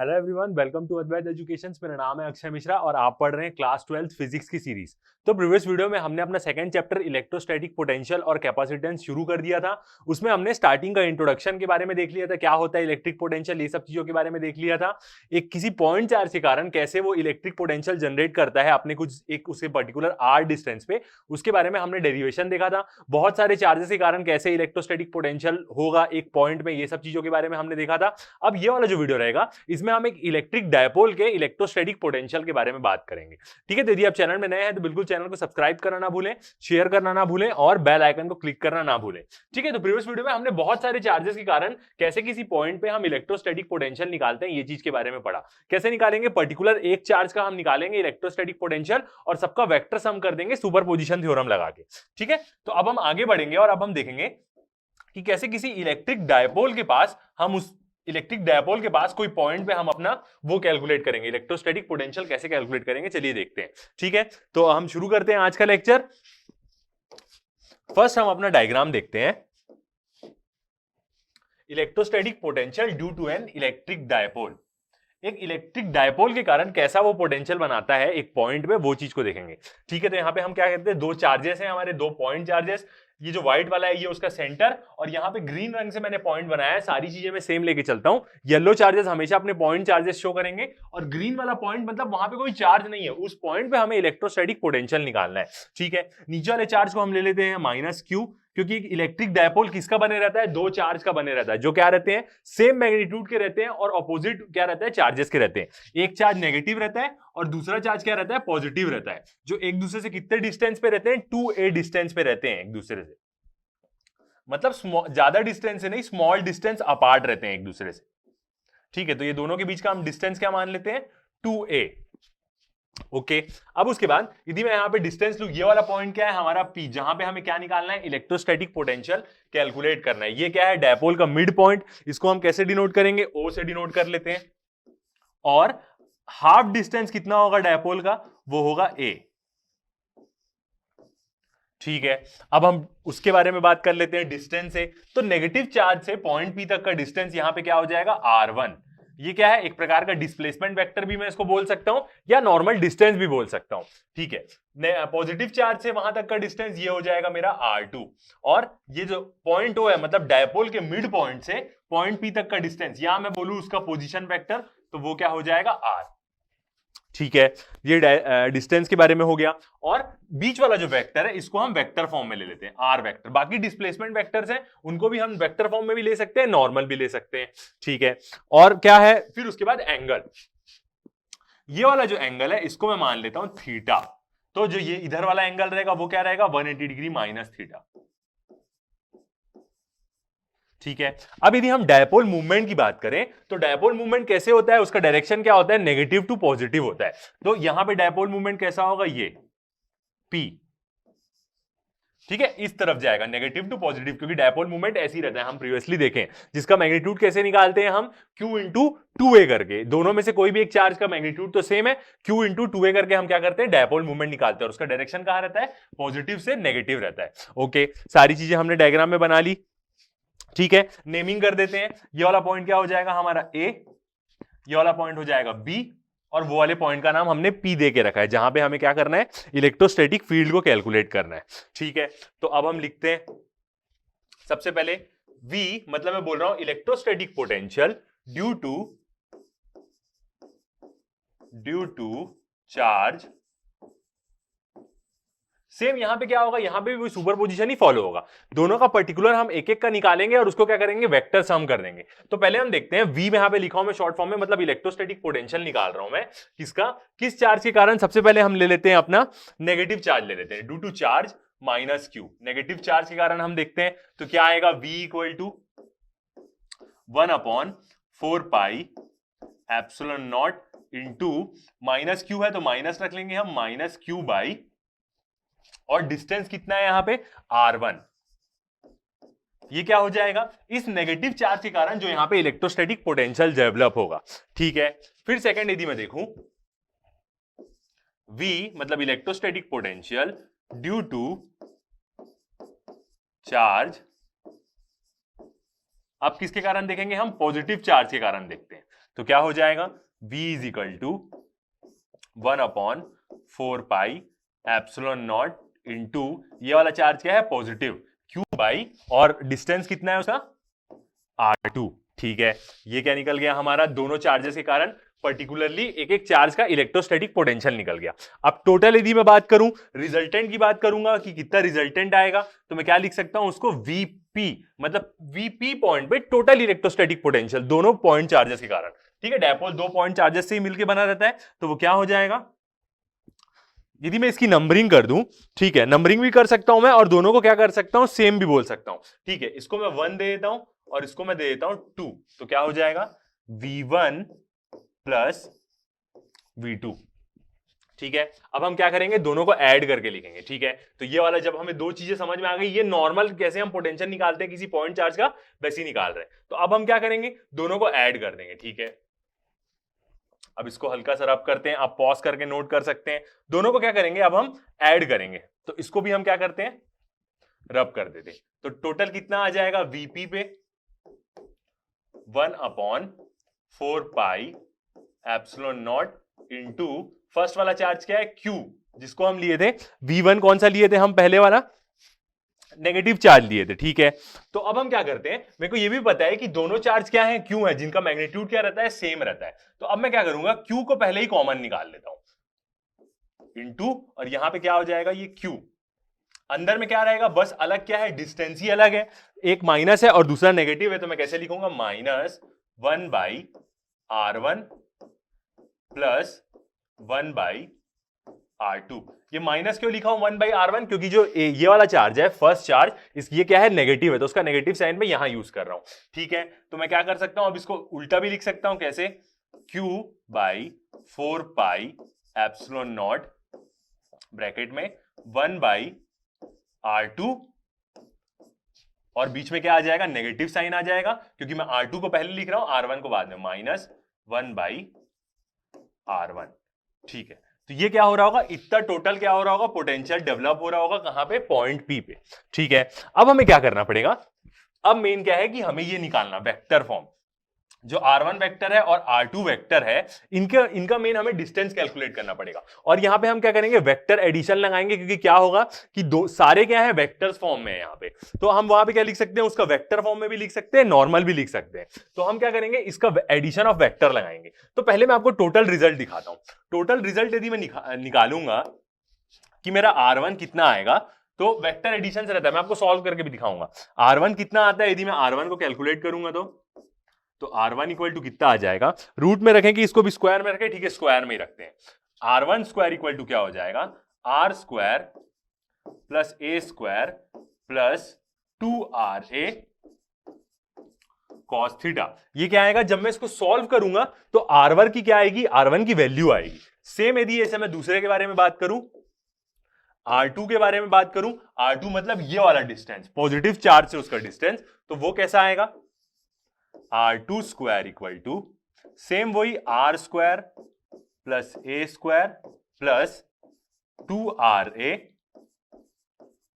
Hello everyone, welcome to Advait education. मेरा नाम है अक्षय मिश्रा और आप पढ़ रहे हैं क्लास 12 फिजिक्स की सीरीज। तो प्रीवियस वीडियो में हमने अपना सेकंड चैप्टर इलेक्ट्रोस्टैटिक पोटेंशियल और कैपेसिटेंस शुरू कर दिया था। उसमें हमने स्टार्टिंग का इंट्रोडक्शन के बारे में देख लिया था, क्या होता है इलेक्ट्रिक पोटेंशियल, ये सब चीजों के बारे में देख लिया था। एक किसी पॉइंट चार्ज के कारण कैसे वो इलेक्ट्रिक पोटेंशियल जनरेट करता है अपने कुछ एक उसके पर्टिकुलर आर डिस्टेंस पे, उसके बारे में हमने डेरिवेशन देखा था। बहुत सारे चार्जेस के कारण कैसे इलेक्ट्रोस्टैटिक पोटेंशियल होगा एक पॉइंट में, ये सब चीजों के बारे में हमने देखा था। अब ये वाला जो वीडियो रहेगा इसमें हम एक इलेक्ट्रिक डायपोल के इलेक्ट्रोस्टैटिक पोटेंशियल के बारे में बात करेंगे। ठीक है, तो यदि आप चैनल में नए हैं तो बिल्कुल चैनल को सब्सक्राइब करना ना भूलें, शेयर करना ना भूलें और बेल आइकन को क्लिक करना ना भूलें। ठीक है, तो प्रीवियस वीडियो में हमने बहुत सारे चार्जेस के कारण कैसे किसी पॉइंट पे हम इलेक्ट्रोस्टैटिक पोटेंशियल निकालते हैं, ये चीज के बारे में पढ़ा। कैसे निकालेंगे, पर्टिकुलर एक चार्ज का हम निकालेंगे इलेक्ट्रोस्टैटिक पोटेंशियल और सबका वेक्टर सम कर देंगे सुपरपोजिशन थ्योरम लगा के। ठीक है, तो अब हम आगे बढ़ेंगे और अब हम देखेंगे कि कैसे किसी इलेक्ट्रिक डायपोल के पास हम उस इलेक्ट्रिक डायपोल के पास कोई पॉइंट पे हम अपना वो कैलकुलेट करेंगे, इलेक्ट्रोस्टैटिक पोटेंशियल कैसे कैलकुलेट करेंगे, चलिए देखते हैं। ठीक है, तो हम शुरू करते हैं आज का लेक्चर। फर्स्ट हम अपना डायग्राम देखते हैं। Electrostatic potential due to an electric dipole. एक इलेक्ट्रिक डायपोल के कारण कैसा वो पोटेंशियल बनाता है एक पॉइंट पे, वो चीज को देखेंगे। ठीक है, तो यहां पे हम क्या कहते हैं, दो चार्जेस हैं हमारे, दो पॉइंट चार्जेस। ये जो व्हाइट वाला है ये उसका सेंटर, और यहाँ पे ग्रीन रंग से मैंने पॉइंट बनाया है। सारी चीजें मैं सेम लेके चलता हूं। येलो चार्जेस हमेशा अपने पॉइंट चार्जेस शो करेंगे और ग्रीन वाला पॉइंट मतलब वहां पे कोई चार्ज नहीं है, उस पॉइंट पे हमें इलेक्ट्रोस्टैटिक पोटेंशियल निकालना है। ठीक है, नीचे वाले चार्ज को हम ले लेते हैं -q, क्योंकि इलेक्ट्रिक डायपोल किसका बने रहता है, दो चार्ज का बने रहता है, जो क्या रहते हैं, सेम मैग्नीट्यूड के रहते हैं और ऑपोजिट क्या रहता है, चार्जेस के रहते हैं। एक चार्ज नेगेटिव रहता है और दूसरा चार्ज क्या रहता है, पॉजिटिव रहता है, जो एक दूसरे से कितने डिस्टेंस पे रहते हैं, 2a डिस्टेंस पे रहते हैं एक दूसरे से। मतलब ज्यादा डिस्टेंस से नहीं, स्मॉल डिस्टेंस अपार्ट रहते हैं एक दूसरे से। ठीक है, तो ये दोनों के बीच का हम डिस्टेंस क्या मान लेते हैं, 2a। ओके, अब उसके बाद यदि मैं यहां पे डिस्टेंस लूं, ये वाला पॉइंट क्या है हमारा P, जहां पे हमें क्या निकालना है, इलेक्ट्रोस्टैटिक पोटेंशियल कैलकुलेट करना है। ये क्या है, डायपोल का मिड पॉइंट। इसको हम कैसे डिनोट करेंगे, O से डिनोट कर लेते हैं। और हाफ डिस्टेंस कितना होगा डायपोल का, वो होगा a। ठीक है, अब हम उसके बारे में बात कर लेते हैं डिस्टेंस से। तो नेगेटिव चार्ज से पॉइंट P तक का डिस्टेंस यहां पे क्या हो जाएगा, r1। ये क्या है, एक प्रकार का डिस्प्लेसमेंट वेक्टर भी मैं इसको बोल सकता हूं या नॉर्मल डिस्टेंस भी बोल सकता हूं। ठीक है, पॉजिटिव चार्ज से वहां तक का डिस्टेंस ये हो जाएगा मेरा r2। और ये जो पॉइंट O है, मतलब डायपोल के मिड पॉइंट से पॉइंट P तक का डिस्टेंस, यहां मैं बोलूं उसका पोजिशन वेक्टर, तो वो क्या हो जाएगा, r। ठीक है, ये डिस्टेंस के बारे में हो गया। और बीच वाला जो वेक्टर है इसको हम वेक्टर फॉर्म में ले लेते हैं, आर वेक्टर। बाकी डिस्प्लेसमेंट वेक्टर्स हैं उनको भी हम वेक्टर फॉर्म में भी ले सकते हैं, नॉर्मल भी ले सकते हैं। ठीक है, और क्या है फिर उसके बाद एंगल। ये वाला जो एंगल है इसको मैं मान लेता हूं थीटा। तो जो ये इधर वाला एंगल रहेगा वो क्या रहेगा, 180 डिग्री माइनस थीटा। ठीक है, अब यदि हम डायपोल मूवमेंट की बात करें तो डायपोल मूवमेंट कैसे होता है, उसका डायरेक्शन क्या होता है, नेगेटिव टू पॉजिटिव होता है। तो यहां पे डायपोल मूवमेंट कैसा होगा, ये P। ठीक है, इस तरफ जाएगा नेगेटिव टू पॉजिटिव, क्योंकि डायपोल मूवमेंट ऐसे ही रहता है, हम प्रीवियसली देखें। जिसका मैग्नीट्यूड कैसे निकालते हैं हम, Q इंटू 2a करके। दोनों में से कोई भी एक चार्ज का मैग्नीट्यूड तो सेम है, Q इंटू 2a करके हम क्या करते हैं, डायपोल मूवमेंट निकालते हैं। और उसका डायरेक्शन कहां रहता है, पॉजिटिव से नेगेटिव रहता है। ओके, सारी चीजें हमने डायग्राम में बना ली। ठीक है, नेमिंग कर देते हैं। ये वाला पॉइंट क्या हो जाएगा हमारा A, ये वाला पॉइंट हो जाएगा B, और वो वाले पॉइंट का नाम हमने P दे के रखा है, जहां पे हमें क्या करना है, इलेक्ट्रोस्टैटिक फील्ड को कैलकुलेट करना है। ठीक है, तो अब हम लिखते हैं सबसे पहले V, मतलब मैं बोल रहा हूं electrostatic potential due to charge. Same यहां पे क्या होगा, यहां पे भी सुपरपोजिशन ही फॉलो होगा। दोनों का पर्टिकुलर हम एक एक का निकालेंगे और उसको क्या करेंगे, वेक्टर सम कर देंगे। तो पहले हम देखते हैं V में यहां पे लिखा हूं मैं शॉर्ट फॉर्म में, मतलब इलेक्ट्रोस्टैटिक पोटेंशियल निकाल रहा हूं मैं किसका, किस चार्ज के कारण। सबसे पहले हम ले लेते हैं अपना नेगेटिव चार्ज ले लेते हैं, due to charge -q। Negative charge के कारण हम देखते हैं तो क्या आएगा, V equal to 1/4 pi epsilon naught into -q है तो माइनस रख लेंगे हम, -q बाई, और डिस्टेंस कितना है यहां पे, r1। ये क्या हो जाएगा, इस नेगेटिव चार्ज के कारण जो यहां पे इलेक्ट्रोस्टैटिक पोटेंशियल डेवलप होगा। ठीक है, फिर सेकंड यदि मैं देखूं, V मतलब electrostatic potential due to charge. अब किसके कारण देखेंगे हम, पॉजिटिव चार्ज के कारण देखते हैं। तो क्या हो जाएगा, v is equal to 1/4 epsilon naught into ये वाला चार्ज क्या है, पॉजिटिव, q बाई, और डिस्टेंस कितना है उसका, r2। ठीक है, ये क्या निकल गया हमारा, दोनों चार्जेस के कारण पर्टिकुलरली एक एक चार्ज का इलेक्ट्रोस्टैटिक पोटेंशियल निकल गया। अब टोटल यदि मैं बात करूं, रिजल्टेंट की बात करूंगा कि कितना रिजल्टेंट आएगा, तो मैं क्या लिख सकता हूं उसको, वीपी, मतलब वीपी पॉइंट पे टोटल इलेक्ट्रोस्टैटिक पोटेंशियल दोनों पॉइंट चार्जेस के कारण। ठीक है, डायपोल दो पॉइंट चार्जेस से ही मिलकर बना रहता है, तो वो क्या हो जाएगा, यदि मैं इसकी नंबरिंग कर दूं, ठीक है, नंबरिंग भी कर सकता हूं मैं, और दोनों को क्या कर सकता हूं, सेम भी बोल सकता हूं। ठीक है, इसको मैं 1 दे देता हूं और इसको मैं दे देता हूं 2, तो क्या हो जाएगा, v1 प्लस v2। ठीक है, अब हम क्या करेंगे, दोनों को ऐड करके लिखेंगे। ठीक है, तो ये वाला जब हमें दो चीजें समझ में आ गई, ये नॉर्मल कैसे हम पोटेंशियल निकालते हैं किसी पॉइंट चार्ज का, वैसे ही निकाल रहे हैं, तो अब हम क्या करेंगे, दोनों को ऐड कर देंगे। ठीक है, अब इसको हल्का सा रब करते हैं, आप पॉज करके नोट कर सकते हैं, दोनों को क्या करेंगे, अब हम ऐड करेंगे, तो इसको भी हम क्या करते हैं, रब कर देते हैं। तो टोटल कितना आ जाएगा, वीपी पे 1/4 एप्सिलॉन नॉट इंटू फर्स्ट वाला चार्ज क्या है, क्यू, जिसको हम लिए थे v1, कौन सा लिए थे हम, पहले वाला नेगेटिव चार्ज लिए थे। ठीक है, तो अब हम क्या करते हैं, मेरे को ये भी पता है कि दोनों चार्ज क्या है, क्यू है, जिनका मैग्नीट्यूड क्या रहता है, सेम रहता है। तो अब मैं क्या करूंगा, क्यू को पहले ही कॉमन निकाल लेता हूं, इंटू, और यहां पे क्या हो जाएगा, ये क्यू, अंदर में क्या रहेगा, बस अलग क्या है, डिस्टेंस ही अलग है, एक माइनस है और दूसरा नेगेटिव है, तो मैं कैसे लिखूंगा, -1/r1 प्लस 1/r2। ये माइनस क्यों लिखा हूं 1/r1, क्योंकि जो ये वाला चार्ज है, फर्स्ट चार्ज, ये क्या है, नेगेटिव है, तो उसका नेगेटिव साइन में यहां यूज कर रहा हूं। ठीक है, तो मैं क्या कर सकता हूं, अब इसको उल्टा भी लिख सकता हूं, कैसे, q/4 एप्सिलॉन नॉट ब्रैकेट में 1/r2, और बीच में क्या आ जाएगा, नेगेटिव साइन आ जाएगा, क्योंकि मैं r2 को पहले लिख रहा हूं, r1 को बाद में, -1/r1। ठीक है, तो ये क्या हो रहा होगा, इतना टोटल क्या हो रहा होगा, पोटेंशियल डेवलप हो रहा होगा, कहां पे, पॉइंट पी पे। ठीक है, अब हमें क्या करना पड़ेगा, अब मेन क्या है कि हमें ये निकालना वेक्टर फॉर्म, जो r1 वेक्टर है और r2 वेक्टर है, इनका मेन हमें डिस्टेंस कैलकुलेट करना पड़ेगा। और यहां पे हम क्या करेंगे, वेक्टर एडिशन लगाएंगे, क्योंकि क्या होगा कि दो सारे क्या है, वेक्टर्स फॉर्म में है यहां पे, तो हम वहां पे क्या लिख सकते हैं, उसका वेक्टर फॉर्म में भी लिख सकते हैं, नॉर्मल भी लिख सकते हैं। तो हम क्या करेंगे, इसका एडिशन ऑफ वेक्टर लगाएंगे। तो पहले मैं आपको टोटल रिजल्ट दिखाता हूं। टोटल रिजल्ट यदि मैं निकालूंगा कि मेरा r1 कितना आएगा, तो वेक्टर एडिशन से रहता है, मैं आपको सॉल्व करके भी दिखाऊंगा। r1 कितना आता है, यदि मैं r1 को कैलकुलेट करूंगा, तो r1 इक्वल टू कितना आ जाएगा, रूट में रखेंगे, इसको भी स्क्वायर में रखें, ठीक है, स्क्वायर में ही रखते हैं। r1 स्क्वायर इक्वल टू क्या हो जाएगा, r square plus a square plus 2ra cos theta. ये क्या आएगा, जब मैं इसको सॉल्व करूंगा तो r1 की क्या आएगी, r1 की वैल्यू आएगी। सेम यदि ऐसे मैं दूसरे के बारे में बात करूं, r2 के बारे में बात करूं, r2 मतलब ये वाला डिस्टेंस, पॉजिटिव चार्ज से उसका डिस्टेंस, तो वो कैसा आएगा, r2 square equal to same वही r square plus a square plus 2ra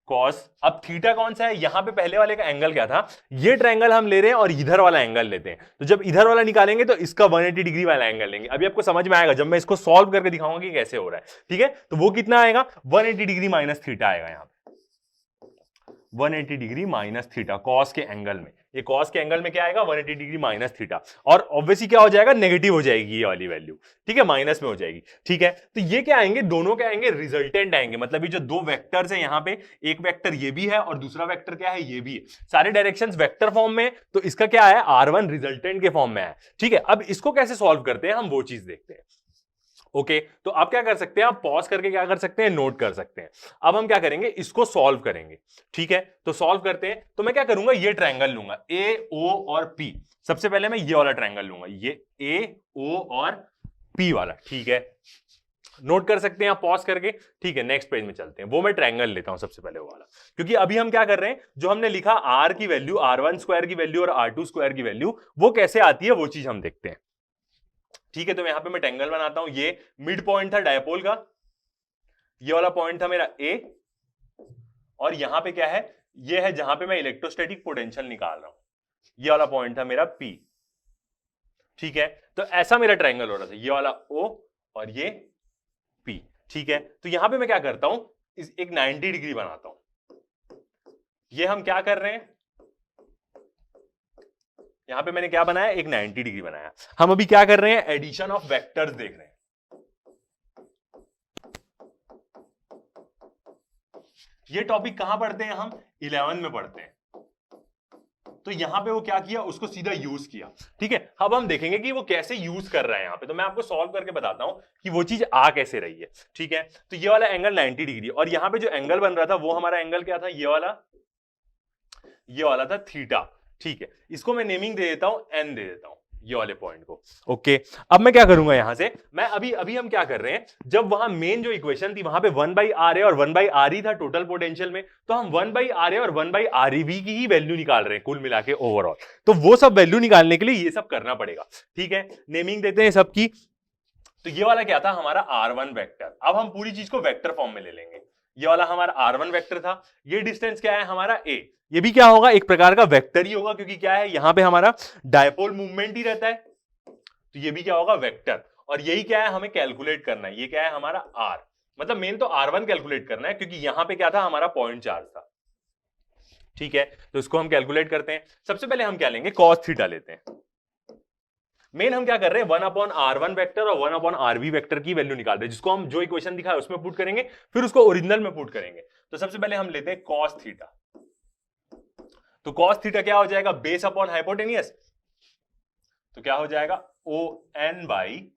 cos। अब थीटा कौन सा है, यहां पे पहले वाले का एंगल क्या था, ये ट्रायंगल हम ले रहे हैं और इधर वाला एंगल लेते हैं, तो जब इधर वाला निकालेंगे तो इसका 180 डिग्री वाला एंगल लेंगे। अभी आपको समझ में आएगा जब मैं इसको सॉल्व करके दिखाऊंगा कि कैसे हो रहा है। ठीक है, तो वो कितना आएगा, 180 डिग्री माइनस थीटा आएगा, यहां पे 180 डिग्री माइनस थीटा कॉस के एंगल में। ये कॉस के एंगल में क्या आएगा, 180 डिग्री माइनस थीटा, और ऑब्वियसली क्या हो जाएगा, नेगेटिव हो जाएगी ये वाली वैल्यू। ठीक है, माइनस में हो जाएगी। ठीक है, तो ये क्या आएंगे, दोनों क्या आएंगे, रिजल्टेंट आएंगे, मतलब ये जो दो वेक्टर्स है यहां पे, एक वेक्टर ये भी है और दूसरा वेक्टर क्या है, ये भी है, सारे डायरेक्शंस वेक्टर फॉर्म में, तो इसका क्या है, r1 रिजल्टेंट के फॉर्म में है। ठीक है, अब इसको कैसे सॉल्व करते हैं हम वो चीज देखते हैं। ओके, तो आप क्या कर सकते हैं, आप पॉज करके क्या कर सकते हैं, नोट कर सकते हैं। अब हम क्या करेंगे, इसको सॉल्व करेंगे। ठीक है, तो सॉल्व करते हैं, तो मैं क्या करूंगा, ये ट्रायंगल लूंगा ए ओ और पी। सबसे पहले मैं ये वाला ट्रायंगल लूंगा, ये ए ओ और पी वाला। ठीक है, नोट कर सकते हैं आप पॉज करके। ठीक है, नेक्स्ट पेज में चलते हैं, वो मैं ट्रायंगल लेता हूं सबसे पहले वो वाला, क्योंकि अभी हम क्या कर रहे हैं, जो हमने लिखा r की वैल्यू, r1 स्क्वायर की वैल्यू और r2 स्क्वायर की वैल्यू, वो कैसे आती है वो चीज हम देखते हैं। ठीक है, तो यहां पे मैं ट्रायंगल बनाता हूं, ये मिड पॉइंट था डायपोल का, ये वाला पॉइंट था मेरा ए, और यहां पे क्या है, ये है जहां पे मैं इलेक्ट्रोस्टैटिक पोटेंशियल निकाल रहा हूं, ये वाला पॉइंट था मेरा पी। ठीक है, तो ऐसा मेरा ट्रायंगल हो रहा था, ये वाला O और ये P। ठीक है, तो यहां पे मैं क्या करता हूं, एक 90 डिग्री बनाता हूं। ये हम क्या कर रहे हैं, यहां पे मैंने क्या बनाया, एक 90 डिग्री बनाया। हम अभी क्या कर रहे हैं, एडिशन ऑफ वेक्टर्स देख रहे हैं। ये टॉपिक कहां पढ़ते हैं हम, 11 में पढ़ते हैं। तो यहां पे वो क्या किया, उसको सीधा यूज किया। ठीक है, अब हम देखेंगे कि वो कैसे यूज कर रहा है यहां पे, तो मैं आपको सॉल्व करके बताता हूं कि वो चीज आ कैसे रही है। ठीक है, तो ये वाला एंगल 90 डिग्री, और यहां पे जो एंगल बन रहा था वो हमारा एंगल क्या था, ये वाला था थीटा। ठीक है, इसको मैं नेमिंग दे देता हूं, एन दे देता हूं ये वाले पॉइंट को। ओके, अब मैं क्या करूंगा यहां से, मैं अभी हम क्या कर रहे हैं, जब वहां मेन जो इक्वेशन थी वहां पे 1/r और 1/r ही था टोटल पोटेंशियल में, तो हम 1/r और 1/rv की ही वैल्यू निकाल रहे हैं कुल मिला के ओवरऑल। तो वो सब वैल्यू निकालने के लिए ये सब करना पड़ेगा। ठीक है, नेमिंग देते हैं सबकी। तो ये वाला क्या था, हमारा r1 वेक्टर। अब हम पूरी चीज को वेक्टर फॉर्म में ले लेंगे। ये वाला हमारा r1 वेक्टर था, ये डिस्टेंस क्या है हमारा a, ये भी क्या होगा, एक प्रकार का वेक्टर ही होगा, क्योंकि क्या है यहां पे हमारा डायपोल मूवमेंट ही रहता है, तो ये भी क्या होगा, वेक्टर। और यही क्या है, हमें कैलकुलेट करना है, ये क्या है हमारा r, मतलब मेन तो r1 कैलकुलेट करना है, क्योंकि यहां पे क्या था, हमारा पॉइंट चार्ज था। ठीक है, तो इसको हम कैलकुलेट करते हैं। सबसे पहले हम क्या लेंगे, cos थीटा लेते हैं। मेन हम क्या कर रहे हैं, 1/r1 वेक्टर और 1/rv वेक्टर की वैल्यू निकाल रहे हैं, जिसको हम जो इक्वेशन दिखा है उसमें पुट करेंगे, फिर उसको ओरिजिनल में पुट करेंगे। तो सबसे पहले हम लेते हैं cos थीटा। तो cos थीटा क्या हो जाएगा, बेस अपॉन हाइपोटेनियस, तो क्या हो जाएगा, ON बाई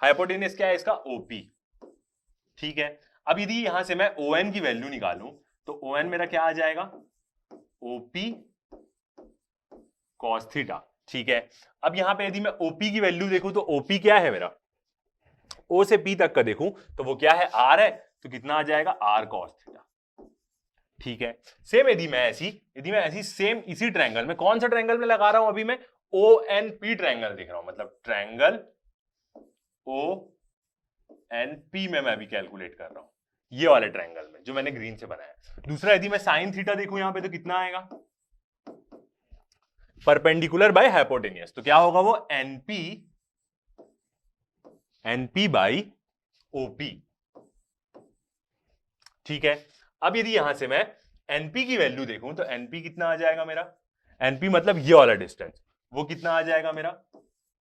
हाइपोटेनियस क्या है इसका, OP। ठीक है, अब यदि यहां से मैं ON की वैल्यू निकालूं, तो ON मेरा क्या आ जाएगा, OP cos थीटा। ठीक है, अब यहां पे यदि मैं OP की वैल्यू देखूं, तो OP क्या है मेरा, O से P तक का देखूं तो वो क्या है, R है, तो कितना आ जाएगा, R cos थीटा। ठीक है, सेम यदि मैं ऐसी सेम इसी ट्रायंगल में, कौन सा ट्रायंगल में लगा रहा हूं अभी मैं, ONP ट्रायंगल दिख रहा हूं, मतलब ट्रायंगल ONP में मैं अभी कैलकुलेट कर रहा हूं, ये वाले ट्रायंगल में जो मैंने ग्रीन से बनाया। दूसरा यदि मैं साइन थीटा देखूं यहां पे, तो कितना आएगा, परपेंडिकुलर बाय हाइपोटेनियस, तो क्या होगा वो, NP बाई OP। ठीक है, अब यदि यहां से मैं NP की वैल्यू देखूं, तो NP कितना आ जाएगा मेरा, NP मतलब ये वाला डिस्टेंस, वो कितना आ जाएगा मेरा,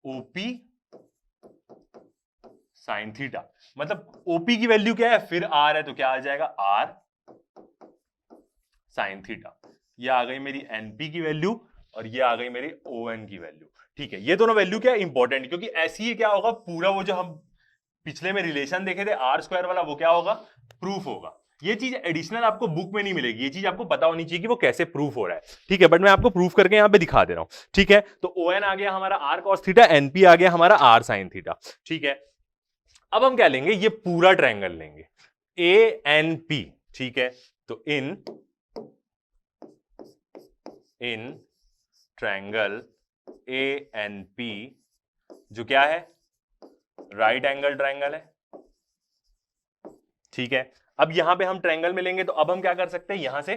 OP साइन थीटा। मतलब OP की वैल्यू क्या है, फिर R है, तो क्या आ जाएगा, R साइन थीटा। ये आ गई मेरी NP की वैल्यू, और ये आ गई मेरी ON की वैल्यू। ठीक है, ये दोनों वैल्यू क्या इंपॉर्टेंट, क्योंकि ऐसी ही क्या होगा, पूरा वो जो हम पिछले में रिलेशन देखे थे R² वाला, वो क्या होगा, प्रूफ होगा। ये चीज एडिशनल आपको बुक में नहीं मिलेगी, ये चीज आपको पता होनी चाहिए कि वो कैसे प्रूफ हो रहा है। ठीक है, बट मैं आपको प्रूफ करके यहां पे दिखा दे रहा हूं। ठीक है, तो ON आ गया हमारा R cos थीटा, NP आ गया हमारा R sin थीटा। ठीक है, अब हम क्या लेंगे, ये पूरा ट्रायंगल लेंगे ANP। ठीक है, तो इन ट्रायंगल ANP, जो क्या है, राइट एंगल ट्रायंगल है। ठीक है, अब यहां पे हम ट्रायंगल में लेंगे, तो अब हम क्या कर सकते हैं, यहां से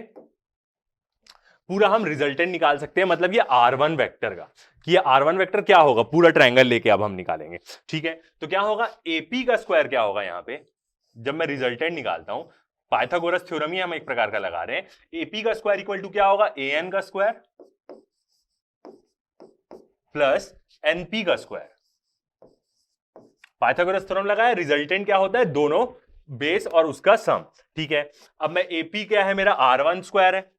पूरा हम रिजल्टेंट निकाल सकते हैं, मतलब ये R1 वेक्टर का, कि ये R1 वेक्टर क्या होगा, पूरा ट्रायंगल लेके अब हम निकालेंगे। ठीक है, तो क्या होगा, AP का स्क्वायर क्या होगा, यहां पे जब मैं रिजल्टेंट निकालता हूं, पाइथागोरस थ्योरम ही हम एक प्रकार का लगा रहे हैं। AP का स्क्वायर इक्वल टू क्या होगा, AN का स्क्वायर प्लस NP का स्क्वायर। पाइथागोरस थ्योरम लगाया, रिजल्टेंट क्या होता है, दोनों बेस और उसका सम। ठीक है, अब मैं AP क्या है मेरा, R1 स्क्वायर है,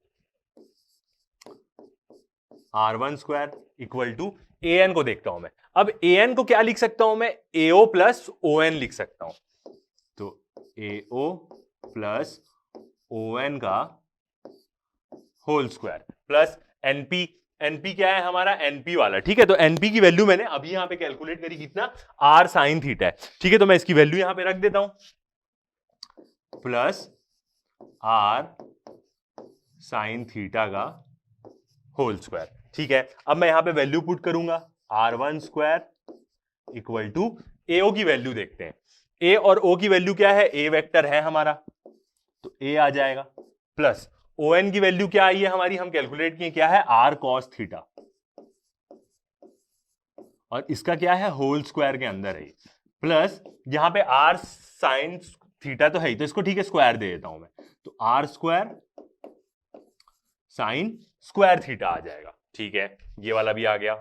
R1 square equal to AN को देखता हूं मैं। अब AN को क्या लिख सकता हूं मैं, AO प्लस ON लिख सकता हूं, तो AO प्लस ON का होल स्क्वायर प्लस NP क्या है हमारा, NP वाला। ठीक है, तो NP की वैल्यू मैंने अभी यहां पे कैलकुलेट करी, कितना, R साइन थीटा है। ठीक है, तो मैं इसकी वैल्यू यहां पे रख देता हूं, प्लस R साइन थीटा का होल स्क्वायर। ठीक है, अब मैं यहां पे वैल्यू पुट करूंगा, R1 square equal to AO की वैल्यू देखते हैं, A और O की वैल्यू क्या है, A वेक्टर है हमारा, तो A आ जाएगा, प्लस ON की वैल्यू क्या आई है हमारी, हम कैलकुलेट किए, क्या है, R cos थीटा। और इसका क्या है, होल स्क्वायर के अंदर है, प्लस यहाँ पे r साइन थीटा तो है ही, तो इसको ठीक है स्क्वायर दे देता हूं मैं, तो r square sine square theta आ जाएगा। ठीक है, ये वाला भी आ गया।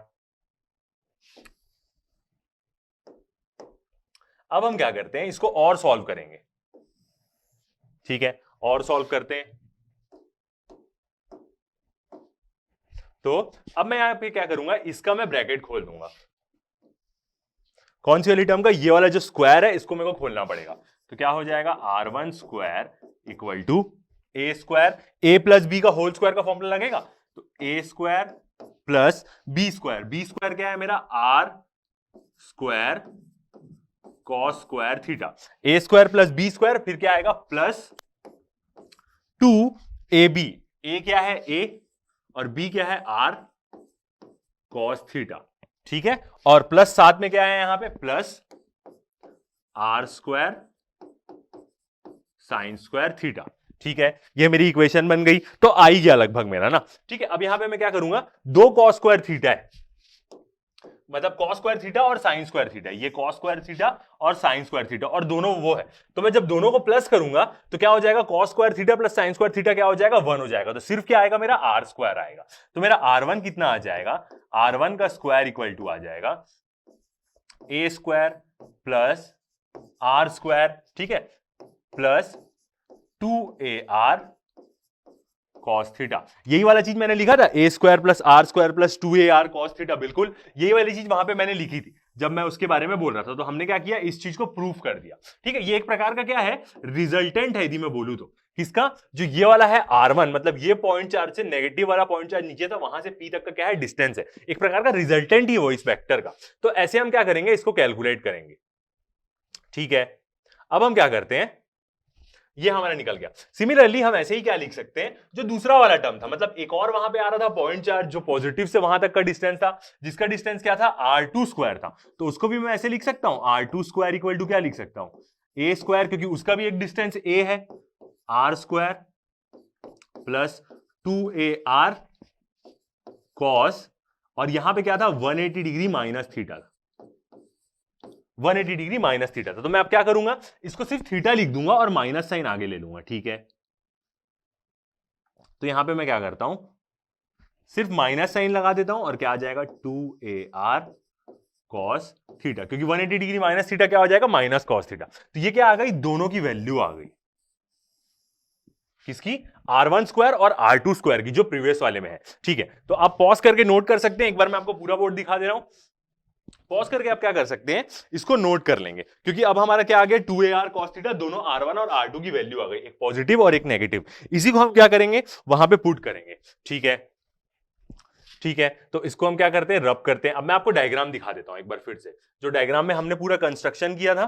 अब हम क्या करते हैं, इसको और सॉल्व करेंगे। ठीक है, और सॉल्व करते हैं। तो अब मैं यहां पे क्या करूंगा, इसका मैं ब्रैकेट खोल दूंगा। कौन सी वाली टर्म का, ये वाला जो स्क्वायर है इसको मेरे को खोलना पड़ेगा। तो क्या हो जाएगा, r1 square equal to a square, a plus B का होल स्क्वायर का फॉर्मूला लगेगा, तो a square plus b square, b square क्या है मेरा, r square cos square theta, a square plus b square, फिर क्या आएगा प्लस 2ab, a क्या है a और b क्या है r कॉस थीटा। ठीक है, और प्लस साथ में क्या है यहां पे, plus r square sine square theta. ठीक है, ये मेरी इक्वेशन बन गई, तो आ ही गया लगभग मेरा ना। ठीक है, अब यहां पे मैं क्या करूंगा, दो कॉस स्क्वायर थीटा है, मतलब कॉस स्क्वायर थीटा और साइन स्क्वायर थीटा, ये कॉस स्क्वायर थीटा और साइन स्क्वायर थीटा, और दोनों वो है, तो मैं जब दोनों को प्लस करूंगा तो क्या हो जाएगा, cos square theta plus sign square theta क्या हो जाएगा, 1 हो जाएगा, तो सिर्फ क्या आएगा मेरा, r स्क्वायर आएगा। तो मेरा r1 कितना आ जाएगा, r1 का स्क्वायर इक्वल टू आ जाएगा a square plus r square, ठीक है, प्लस 2ar कॉस थीटा। यही वाला चीज मैंने लिखा था, a square plus r square plus 2ar cos theta, बिल्कुल यही वाली चीज वहां पे मैंने लिखी थी जब मैं उसके बारे में बोल रहा था। तो हमने क्या किया, इस चीज को प्रूफ कर दिया। ठीक है, ये एक प्रकार का क्या है, रिजल्टेंट है यदि मैं बोलूं तो, किसका, जो ये वाला है r1, मतलब ये पॉइंट चार्ज से नेगेटिव वाला पॉइंट चार्ज नीचे था, वहां से p तक का क्या है, डिस्टेंस है, एक प्रकार का रिजल्टेंट ही वो इस वेक्टर का। तो ऐसे हम क्या करेंगे, इसको कैलकुलेट करेंगे। ठीक है, अब हम क्या करते हैं, ये हमारा निकल गया। सिमिलरली हम ऐसे ही क्या लिख सकते हैं, जो दूसरा वाला टर्म था, मतलब एक और वहां पे आ रहा था पॉइंट चार्ज जो पॉजिटिव से वहां तक का डिस्टेंस था, जिसका डिस्टेंस क्या था, r2 स्क्वायर था, तो उसको भी मैं ऐसे लिख सकता हूं, r2 स्क्वायर इक्वल टू क्या लिख सकता हूं, a स्क्वायर, क्योंकि उसका भी एक डिस्टेंस a है, r square plus 2ar cos, और यहां पे क्या था, 180 degree minus theta, 180 degree minus theta था। तो मैं अब क्या करूंगा, इसको सिर्फ थीटा लिख दूंगा और माइनस साइन आगे ले लूंगा। ठीक है, तो यहां पे मैं क्या करता हूं, सिर्फ माइनस साइन लगा देता हूं, और क्या आ जाएगा, 2ar कॉस थीटा, क्योंकि 180 डिग्री माइनस थीटा क्या हो जाएगा, माइनस कॉस थीटा। तो ये क्या आ गई, दोनों की वैल्यू आ गई, किसकी, r1 स्क्वायर और r2 स्क्वायर की, जो प्रीवियस वाले में है। ठीक है, तो आप पॉज करके नोट कर सकते हैं, एक बार मैं आपको पूरा बोर्ड दिखा दे रहा हूं, पॉज करके आप क्या कर सकते हैं, इसको नोट कर लेंगे, क्योंकि अब हमारा क्या आ गया, 2ar cos थीटा, दोनों r1 और r2 की वैल्यू आ गई, एक पॉजिटिव और एक नेगेटिव। इसी को हम क्या करेंगे, वहां पे पुट करेंगे। ठीक है, ठीक है, तो इसको हम क्या करते हैं, रब करते हैं। अब मैं आपको डायग्राम दिखा देता हूं एक बार फिर से, जो डायग्राम में हमने पूरा कंस्ट्रक्शन किया था।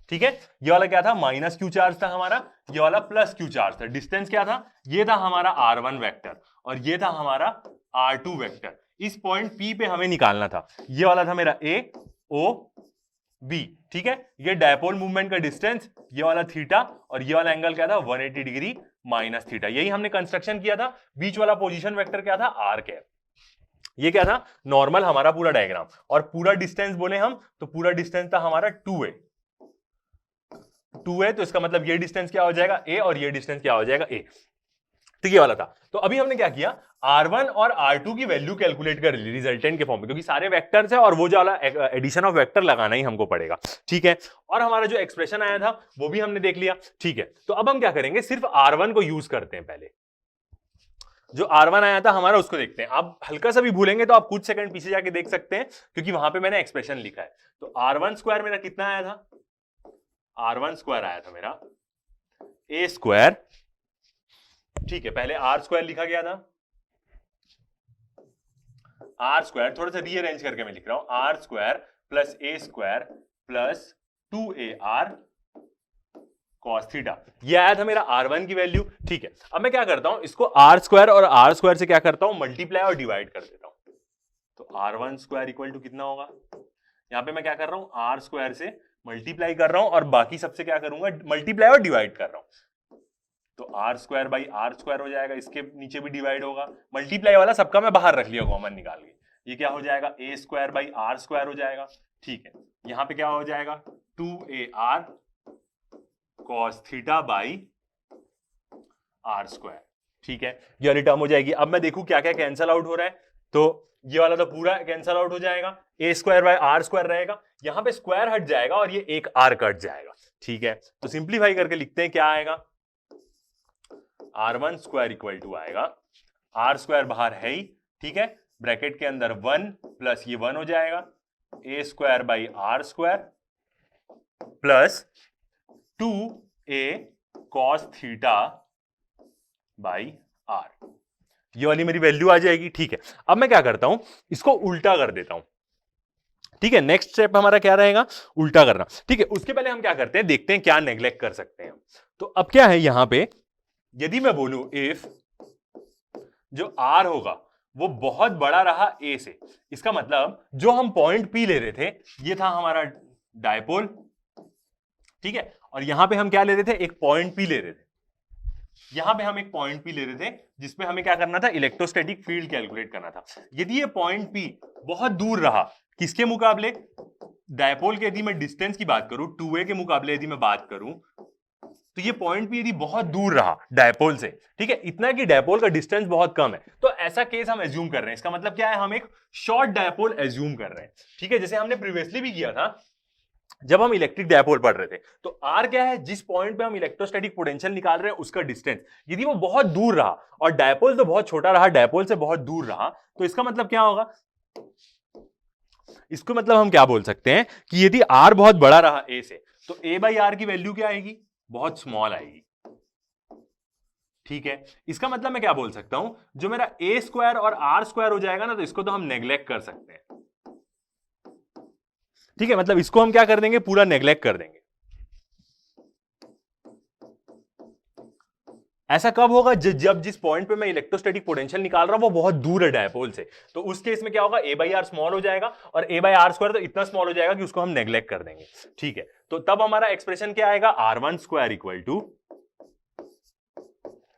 ठीक है, ये वाला क्या था, माइनस क्यू चार्ज था हमारा, ये वाला प्लस क्यू चार्ज था। डिस्टेंस क्या था, ये था हमारा r1 वेक्टर और ये था हमारा r2 वेक्टर। इस पॉइंट P पे हमें निकालना था, ये वाला था मेरा A O B। ठीक है, ये डायपोल मूवमेंट का डिस्टेंस, ये वाला थीटा, और ये वाला एंगल क्या था, 180 डिग्री माइनस थीटा। यही हमने कंस्ट्रक्शन किया था। बीच वाला पोजीशन वेक्टर क्या था, r कैप। ये क्या था, नॉर्मल हमारा पूरा डायग्राम, और पूरा डिस्टेंस बोले हम तो पूरा डिस्टेंस था हमारा 2a, तो इसका मतलब ये डिस्टेंस क्या हो जाएगा, a, और ये डिस्टेंस क्या हो जाएगा, a। तो ये वाला था। तो अभी हमने क्या किया, r1 और r2 की वैल्यू कैलकुलेट कर ली रिजल्टेंट के फॉर्म में, क्योंकि सारे वेक्टर्स है और वो जो वाला एडिशन ऑफ वेक्टर लगाना ही हमको पड़ेगा। ठीक है, और हमारा जो एक्सप्रेशन आया था वो भी हमने देख लिया। ठीक है, तो अब हम क्या करेंगे, सिर्फ r1 को यूज करते हैं। पहले जो r1 आया था हमारा उसको देखते हैं। आप हल्का सा भी भूलेंगे तो आप कुछ सेकंड पीछे जाके देख सकते हैं, क्योंकि वहां पे मैंने एक्सप्रेशन लिखा है। तो r1 स्क्वायर मेरा कितना आया था, r1 स्क्वायर आया था मेरा a स्क्वायर। ठीक है, पहले r स्क्वायर लिखा गया था, r स्क्वायर थोड़ा सा रीअरेंज करके मैं लिख रहा हूं, r square plus a square plus 2ar cos theta. ये आया था मेरा r1 की वैल्यू। ठीक है, अब मैं क्या करता हूं, इसको r स्क्वायर और r स्क्वायर से क्या करता हूं, मल्टीप्लाई और डिवाइड कर देता हूं। तो r1 स्क्वायर इक्वल टू कितना होगा, यहां पे मैं क्या कर रहा हूं, r स्क्वायर से मल्टीप्लाई कर रहा हूं और बाकी सबसे क्या करूंगा, मल्टीप्लाई और डिवाइड कर रहा हूं। तो r square by r square हो जाएगा, इसके नीचे भी डिवाइड होगा, मल्टीप्लाई वाला सबका मैं बाहर रख लिया कॉमन निकाल के, ये क्या हो जाएगा, a square by are square हो जाएगा। ठीक है, यहां पे क्या हो जाएगा, 2ar cos theta by are square. ठीक है, ये वाली टर्म हो जाएगी। अब मैं देखूं क्या क्या कैंसल आउट हो रहा है, तो ये वाला तो पूरा कैंसल आउट हो जाएगा, a square by are square रहेगा, यहां पे स्क्वायर हट जाएगा और ये एक आर कट जाएगा। ठीक है, तो सिंप्लीफाई करके लिखते हैं, क्या आएगा, r1 स्क्वायर इक्वल टू आएगा, आर स्क्वायर बाहर है ही, ठीक है, ब्रैकेट के अंदर 1 प्लस ये 1 हो जाएगा, a square by are square plus 2a cos theta by r, ये वाली मेरी वैल्यू आ जाएगी। ठीक है, अब मैं क्या करता हूं, इसको उल्टा कर देता हूं। ठीक है, नेक्स्ट स्टेप हमारा क्या रहेगा, उल्टा करना। ठीक है, उसके पहले हम क्या करते हैं, देखते हैं क्या नेग्लेक्ट कर सकते हैं। तो अब क्या है यहां पे, यदि मैं बोलूं इफ जो आर होगा वो बहुत बड़ा रहा ए से, इसका मतलब जो हम पॉइंट पी ले रहे थे ये था हमारा डायपोल। ठीक है, और यहां पे हम क्या ले रहे थे, एक पॉइंट पी ले रहे थे, यहां पे हम एक पॉइंट पी ले रहे थे जिसपे हमें क्या करना था, इलेक्ट्रोस्टैटिक फील्ड कैलकुलेट करना था। यदि ये पॉइंट पी बहुत दूर रहा किसके मुकाबले, डायपोल के, यदि मैं डिस्टेंस की बात करूं 2a के मुकाबले यदि मैं बात करूं, तो ये पॉइंट भी यदि बहुत दूर रहा डायपोल से, ठीक है, इतना कि डायपोल का डिस्टेंस बहुत कम है, तो ऐसा केस हम एज्यूम कर रहे हैं। इसका मतलब क्या है, हम एक शॉर्ट डायपोल एज्यूम कर रहे हैं। ठीक है, जैसे हमने प्रीवियसली भी किया था जब हम इलेक्ट्रिक डायपोल पढ़ रहे थे, तो आर क्या है, जिस पॉइंट पे हम इलेक्ट्रोस्टैटिक पोटेंशियल निकाल रहे हैं उसका डिस्टेंस, यदि वो बहुत दूर रहा और डायपोल तो बहुत छोटा रहा, डायपोल से बहुत दूर रहा, तो इसका मतलब क्या होगा, इसको मतलब हम क्या बोल सकते हैं कि यदि आर बहुत बड़ा रहा ए से, तो ए बाई आर की वैल्यू क्या आएगी, बहुत स्मॉल आएगी। ठीक है, इसका मतलब मैं क्या बोल सकता हूं, जो मेरा ए स्क्वायर और आर स्क्वायर हो जाएगा ना, तो इसको तो हम नेग्लेक्ट कर सकते हैं। ठीक है, मतलब इसको हम क्या कर देंगे, पूरा नेग्लेक्ट कर देंगे। ऐसा कब होगा, जब जिस पॉइंट पे मैं इलेक्ट्रोस्टैटिक पोटेंशियल निकाल रहा हूं वो बहुत दूर है डायपोल से, तो उस केस में क्या होगा, ए बाई आर स्मॉल हो जाएगा और ए बाई आर स्क्वायर तो इतना स्मॉल हो जाएगा कि उसको हम नेग्लेक्ट कर देंगे। ठीक है, तो तब हमारा एक्सप्रेशन क्या आएगा, r1 स्क्वायर इक्वल टू,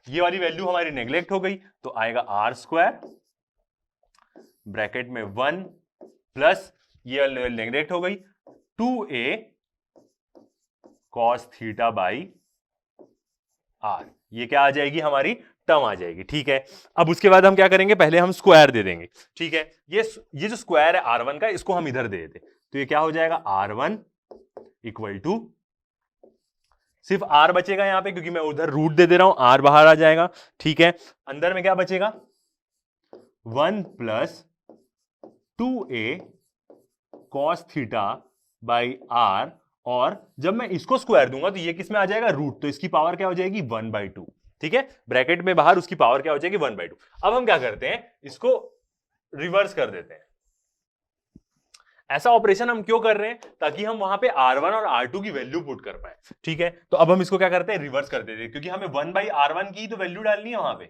ये वाली वैल्यू हमारी नेग्लेक्ट हो गई, तो आएगा आर स्क्वायर ब्रैकेट में 1 प्लस ये नेग्लेक्ट हो गई 2a cos theta by r, ये क्या आ जाएगी, हमारी टर्म आ जाएगी। ठीक है, अब उसके बाद हम क्या करेंगे, पहले हम स्क्वायर दे देंगे। ठीक है, ये जो स्क्वायर है R1 का, इसको हम इधर दे देते, तो ये क्या हो जाएगा, R1 इक्वल टू, सिर्फ R बचेगा यहां पे क्योंकि मैं उधर रूट दे दे रहा हूं, R बाहर आ जाएगा। ठीक है, अंदर में क्या बचेगा, 1 plus 2a cos theta by R, और जब मैं इसको स्क्वायर दूंगा तो ये किस में आ जाएगा, रूट, तो इसकी पावर क्या हो जाएगी, 1/2। ठीक है, ब्रैकेट में बाहर उसकी पावर क्या हो जाएगी, 1/2। अब हम क्या करते हैं, इसको रिवर्स कर देते हैं। ऐसा ऑपरेशन हम क्यों कर रहे हैं, ताकि हम वहां पे R1 और R2 की वैल्यू पुट कर पाए। ठीक है, तो अब हम इसको क्या करते हैं, रिवर्स कर देते हैं, क्योंकि हमें 1/R1 की तो वैल्यू डालनी है वहां पे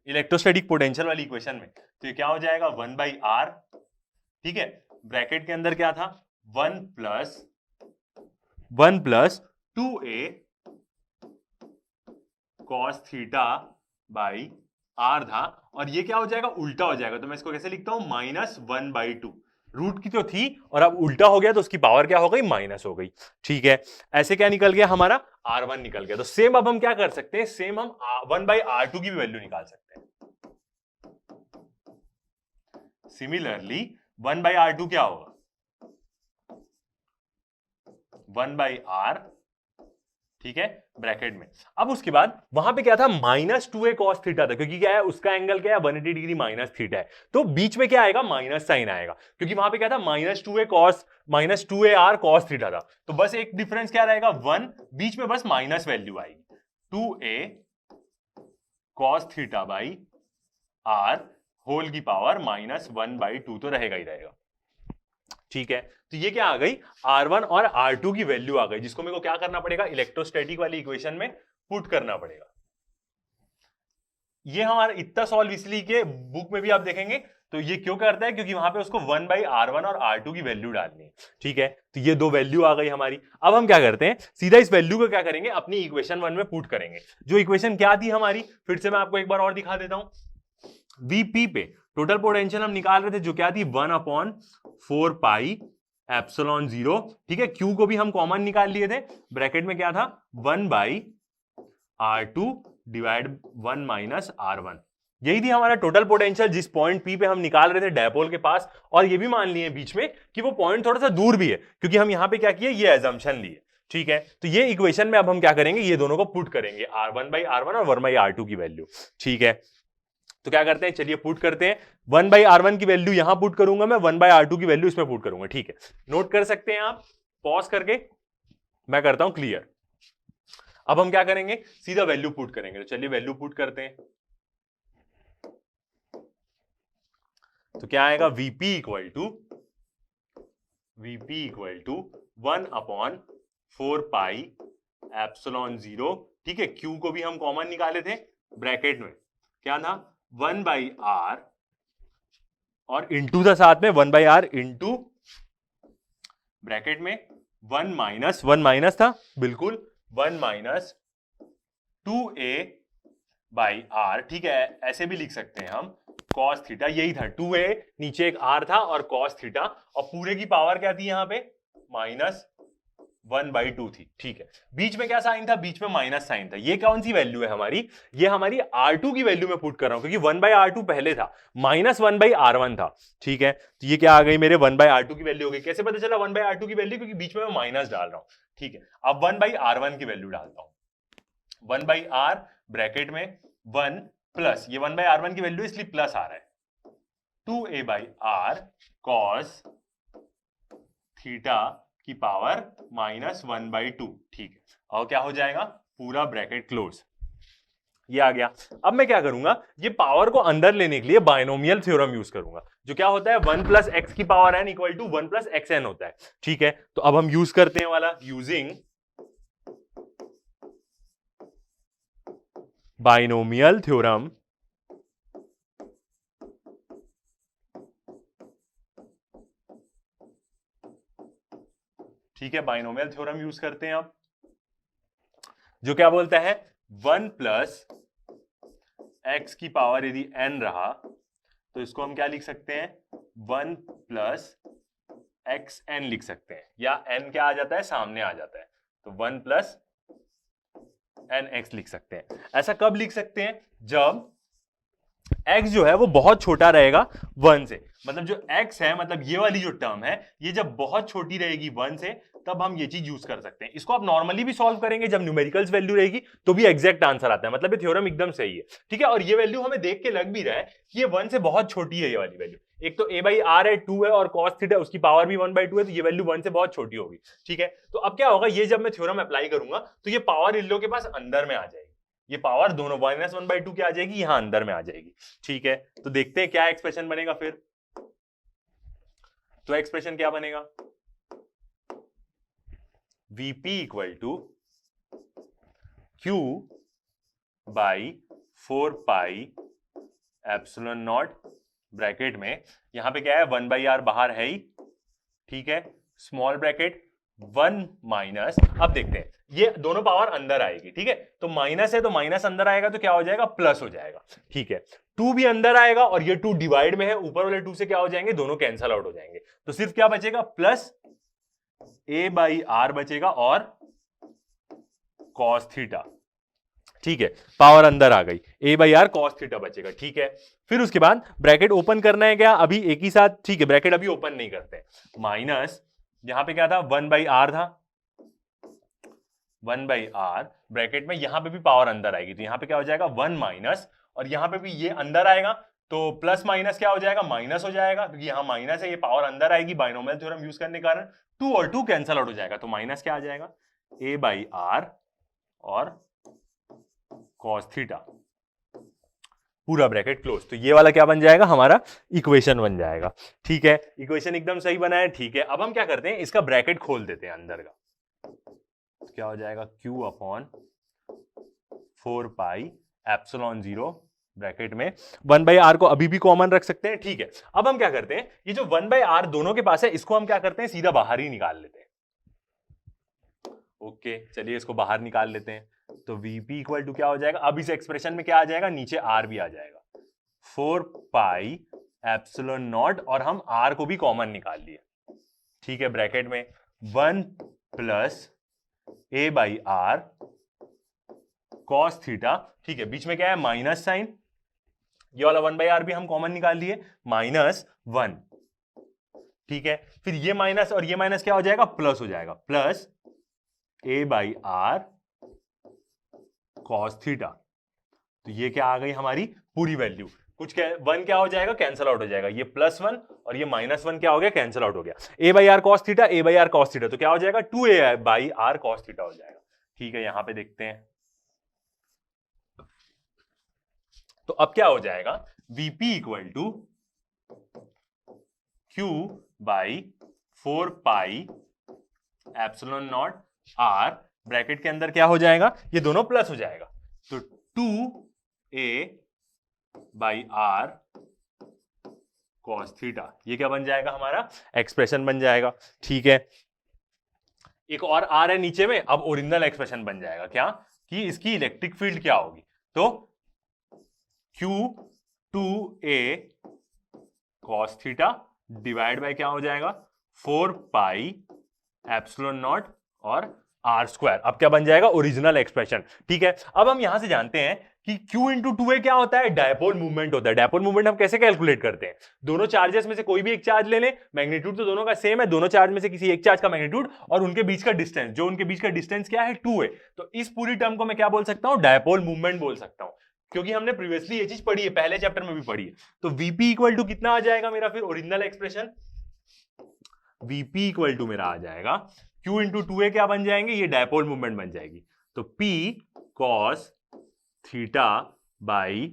इलेक्ट्रोस्टैटिक पोटेंशियल वाली इक्वेशन में, तो ये क्या हो जाएगा, 1/R। ठीक है, ब्रैकेट के अंदर क्या था, 1 plus 2a cos theta by R था, और ये क्या हो जाएगा, उल्टा हो जाएगा, तो मैं इसको कैसे लिखता हूं, -1/2। रूट की तो थी और अब उल्टा हो गया तो उसकी पावर क्या हो गई, माइनस हो गई। ठीक है, ऐसे क्या निकल गया, हमारा R1 निकल गया। तो सेम अब हम क्या कर सकते हैं, सेम हम 1/R2 की भी वैल्यू निकाल सकते हैं। सिमिलरली 1/R2 क्या होगा, 1/R, ठीक है, ब्रैकेट में। अब उसके बाद वहां पे क्या था, -2a cos थीटा था, क्योंकि क्या है, उसका एंगल क्या है, 180 डिग्री माइनस थीटा है, तो बीच में क्या आएगा, माइनस साइन आएगा, क्योंकि वहां पे क्या था, -2ar cos थीटा था, तो बस एक डिफरेंस क्या रहेगा, 1, बीच में बस माइनस वैल्यू आएगी, 2a cos theta by R whole की पावर -1/2 तो रहेगा ही रहेगा। ठीक है, तो ये क्या आ गई, R1 और R2 की वैल्यू आ गई, जिसको मेरे को क्या करना पड़ेगा, इलेक्ट्रोस्टैटिक वाली इक्वेशन में पुट करना पड़ेगा। ये हमारा इतना सॉल्व इसलिए के बुक में भी आप देखेंगे, तो ये क्यों करता है, क्योंकि वहां पे उसको 1/R1 और R2 की वैल्यू डालनी है। ठीक है, तो ये दो वैल्यू आ गई हमारी। अब हम क्या करते हैं, सीधा इस वैल्यू को क्या करेंगे, अपनी इक्वेशन 1 में पुट करेंगे। जो इक्वेशन क्या थी हमारी, फिर से मैं आपको एक बार और दिखा देता हूं। वीपी पे टोटल पोटेंशियल हम निकाल रहे थे जो क्या थी 1/4 पाई एप्सिलॉन 0, ठीक है। क्यू को भी हम कॉमन निकाल लिए थे, ब्रैकेट में क्या था 1/R2 डिवाइड 1 माइनस R1। यही थी हमारा टोटल पोटेंशियल जिस पॉइंट पी पे हम निकाल रहे थे डायपोल के पास। और ये भी मान लिए बीच में कि वो पॉइंट थोड़ा सा दूर भी है, क्योंकि हम यहां पे क्या किए, ये एजम्पशन लिए, ठीक है। तो ये इक्वेशन में अब हम क्या करेंगे, ये दोनों को पुट करेंगे, R1/R1 और 1/R2 की वैल्यू, ठीक है। तो क्या करते हैं, चलिए पुट करते हैं। 1/R1 की वैल्यू यहां पुट करूंगा मैं, 1/R2 की वैल्यू इसमें पुट करूंगा, ठीक है। नोट कर सकते हैं आप, पॉज करके मैं करता हूं क्लियर। अब हम क्या करेंगे, सीधा वैल्यू पुट करेंगे। तो चलिए वैल्यू पुट करते हैं। तो क्या आएगा, VP equal to 1/4 pi epsilon 0, ठीक है। क्यू को भी हम कॉमन निकाले थे, ब्रैकेट में क्या था 1/R और इंटू था साथ में 1/R इंटू ब्रैकेट में 1 माइनस था बिल्कुल 1 माइनस 2a/R, ठीक है। ऐसे भी लिख सकते हैं हम cos थीटा, यही था 2a, नीचे एक r था और cos थीटा, और पूरे की पावर क्या थी यहाँ पे -1/2 थी, ठीक है। बीच में क्या साइन था, बीच में माइनस साइन था। ये कौन सी वैल्यू है हमारी, ये हमारी R2 की वैल्यू में पुट कर रहा हूं, क्योंकि 1/R2 पहले था, -1/R1 था, ठीक है। तो ये क्या आ गई, मेरे 1/R2 की वैल्यू हो गई। कैसे पता चला 1/R2 की वैल्यू, क्योंकि बीच में मैं माइनस डाल रहा हूं, ठीक है। अब 1/R1 की वैल्यू डालता हूं, 1/R ब्रैकेट में 1 प्लस, ये 1/R1 की वैल्यू इसलिए प्लस आ रहा है, 2a/R cos थीटा की पावर -1/2, ठीक है। और क्या हो जाएगा, पूरा ब्रैकेट क्लोज, ये आ गया। अब मैं क्या करूंगा, ये पावर को अंदर लेने के लिए बाइनोमियल थ्योरम यूज करूंगा, जो क्या होता है 1 + x की power n equal to 1 + xn होता है, ठीक है। तो अब हम यूज करते हैं वाला, यूजिंग बाइनोमियल थ्योरम, ठीक है। बाइनोमियल थ्योरम यूज करते हैं अब, जो क्या बोलता है 1 + x की पावर यदि n रहा तो इसको हम क्या लिख सकते हैं, 1 + xn लिख सकते हैं, या n क्या आ जाता है, सामने आ जाता है, तो 1 + nx लिख सकते हैं। ऐसा कब लिख सकते हैं, जब x जो है वो बहुत छोटा रहेगा 1 से, मतलब जो x है, मतलब ये वाली जो टर्म है, ये जब बहुत छोटी रहेगी 1 से, तब हम ये चीज यूज कर सकते हैं। इसको आप नॉर्मली भी सॉल्व करेंगे, जब न्यूमेरिकल्स वैल्यू रहेगी तो भी एग्जैक्ट आंसर आता है, मतलब ये थ्योरम एकदम सही है, ठीक है। और ये वैल्यू हमें देख के लग भी रहा है कि ये 1 से बहुत छोटी है, ये वाली वैल्यू। एक तो a/R है, 2 है, और cos थीटा उसकी पावर भी 1/2 है, तो ये वैल्यू 1 से बहुत छोटी होगी, ठीक है। तो अब क्या होगा, ये जब मैं थ्योरम अप्लाई करूंगा तो ये पावर इन लोगों के पास अंदर में आ जाएगी, ये पावर दोनों -1/2 क्या आ जाएगी, यहां अंदर में आ जाएगी, ठीक है। तो देखते हैं क्या एक्सप्रेशन बनेगा फिर। तो एक्सप्रेशन क्या बनेगा, Vp equal to Q/4 pi epsilon naught, bracket में यहां पे क्या है 1/R बाहर है ही, ठीक है, स्मॉल ब्रैकेट 1 माइनस, अब देखते हैं ये दोनों पावर अंदर आएगी, ठीक है। तो माइनस है तो माइनस अंदर आएगा तो क्या हो जाएगा, प्लस हो जाएगा, ठीक है। 2 भी अंदर आएगा और ये 2 डिवाइड में है, ऊपर वाले 2 से क्या हो जाएंगे, दोनों कैंसल आउट हो जाएंगे, तो सिर्फ क्या बचेगा, प्लस a/R बचेगा और cos थीटा, ठीक है। पावर अंदर आ गई, a/R cos थीटा बचेगा, ठीक है। फिर उसके बाद ब्रैकेट ओपन करना है क्या, अभी एक ही साथ, ठीक है। ब्रैकेट अभी ओपन नहीं करते, माइनस यहां पे क्या था 1/R था, 1/R ब्रैकेट में, यहां पे भी पावर अंदर आएगी तो यहां पे क्या हो जाएगा 1 माइनस, और यहां पे भी ये अंदर आएगा तो प्लस माइनस क्या हो जाएगा, माइनस हो जाएगा, क्योंकि यहां माइनस है, ये पावर अंदर आएगी बाइनोमियल थ्योरम यूज करने के कारण, 2 और 2 कैंसल आउट हो जाएगा, तो माइनस क्या आ जाएगा, a/R और cos थीटा, पूरा ब्रैकेट क्लोज। तो ये वाला क्या बन जाएगा, हमारा इक्वेशन बन जाएगा, ठीक है। इक्वेशन एकदम सही बना है, ठीक है। अब हम क्या करते हैं, इसका ब्रैकेट खोल देते हैं अंदर का, क्या हो जाएगा Q/4 पाई एप्सिलॉन 0 ब्रैकेट में 1/R को अभी भी कॉमन रख सकते हैं, ठीक है। अब हम क्या करते हैं, ये जो 1/R दोनों के पास है, इसको हम क्या करते हैं, सीधा बाहर ही निकाल लेते हैं, ओके। चलिए इसको बाहर निकाल लेते हैं, तो Vp इक्वल टू क्या हो जाएगा, अब इस एक्सप्रेशन में क्या आ जाएगा, नीचे R भी आ जाएगा, 4 पाई एप्सिलॉन नॉट, और हम r को भी कॉमन निकाल लिए, ठीक है, ब्रैकेट में 1 plus a by R cos theta, ठीक है, बीच में क्या है माइनस साइन, ये वाला 1 बाई आर भी हम कॉमन निकाल लिए, -1, ठीक है, फिर ये माइनस और ये माइनस क्या हो जाएगा, प्लस हो जाएगा, plus a by R cos theta. तो ये क्या आ गई हमारी पूरी वैल्यू, कुछ 1 क्या हो जाएगा, कैंसिल आउट हो जाएगा, ये +1 और ये -1 क्या हो गया, कैंसिल आउट हो गया, a by R cos theta, a by R cos theta, तो क्या हो जाएगा 2a by R cos theta हो जाएगा, ठीक है, यहां पे देखते हैं। तो अब क्या हो जाएगा, Vp equal to Q by 4 pi epsilon naught R, bracket के अंदर क्या हो जाएगा, ये दोनों प्लस हो जाएगा, तो 2a by R cos theta, ये क्या बन जाएगा हमारा एक्सप्रेशन बन जाएगा, ठीक है। एक और आर है नीचे में, अब ओरिजिनल एक्सप्रेशन बन जाएगा क्या, कि इसकी इलेक्ट्रिक फील्ड क्या होगी, तो Q2a cos theta divide by क्या हो जाएगा 4 पाई एप्सिलॉन नॉट और आर स्क्वायर, अब क्या बन जाएगा ओरिजिनल एक्सप्रेशन, ठीक है। अब हम यहां से जानते हैं कि Q इंटू 2a क्या होता है, डायपोल मूवमेंट होता है। डायपोल मूवमेंट हम कैसे कैलकुलेट करते हैं, दोनों चार्जेस में से कोई भी एक चार्ज ले लें, मैग्नीट्यूड तो दोनों का सेम है, दोनों चार्ज में से किसी एक चार्ज का मैग्नीट्यूड और उनके बीच का डिस्टेंस, जो उनके बीच का डिस्टेंस क्या है 2a, तो इस पूरी टर्म को मैं क्या बोल सकता हूं, डायपोल मूवमेंट बोल सकता हूं, क्योंकि हमने प्रीवियसली ये चीज पढ़ी है, पहले चैप्टर में भी पढ़ी है। तो Vp इक्वल टू कितना आ जाएगा मेरा फिर original expression, Vp equal to मेरा आ जाएगा Q इंटू 2a क्या बन जाएंगे, ये डायपोल मूवमेंट बन जाएगी, तो P cos theta by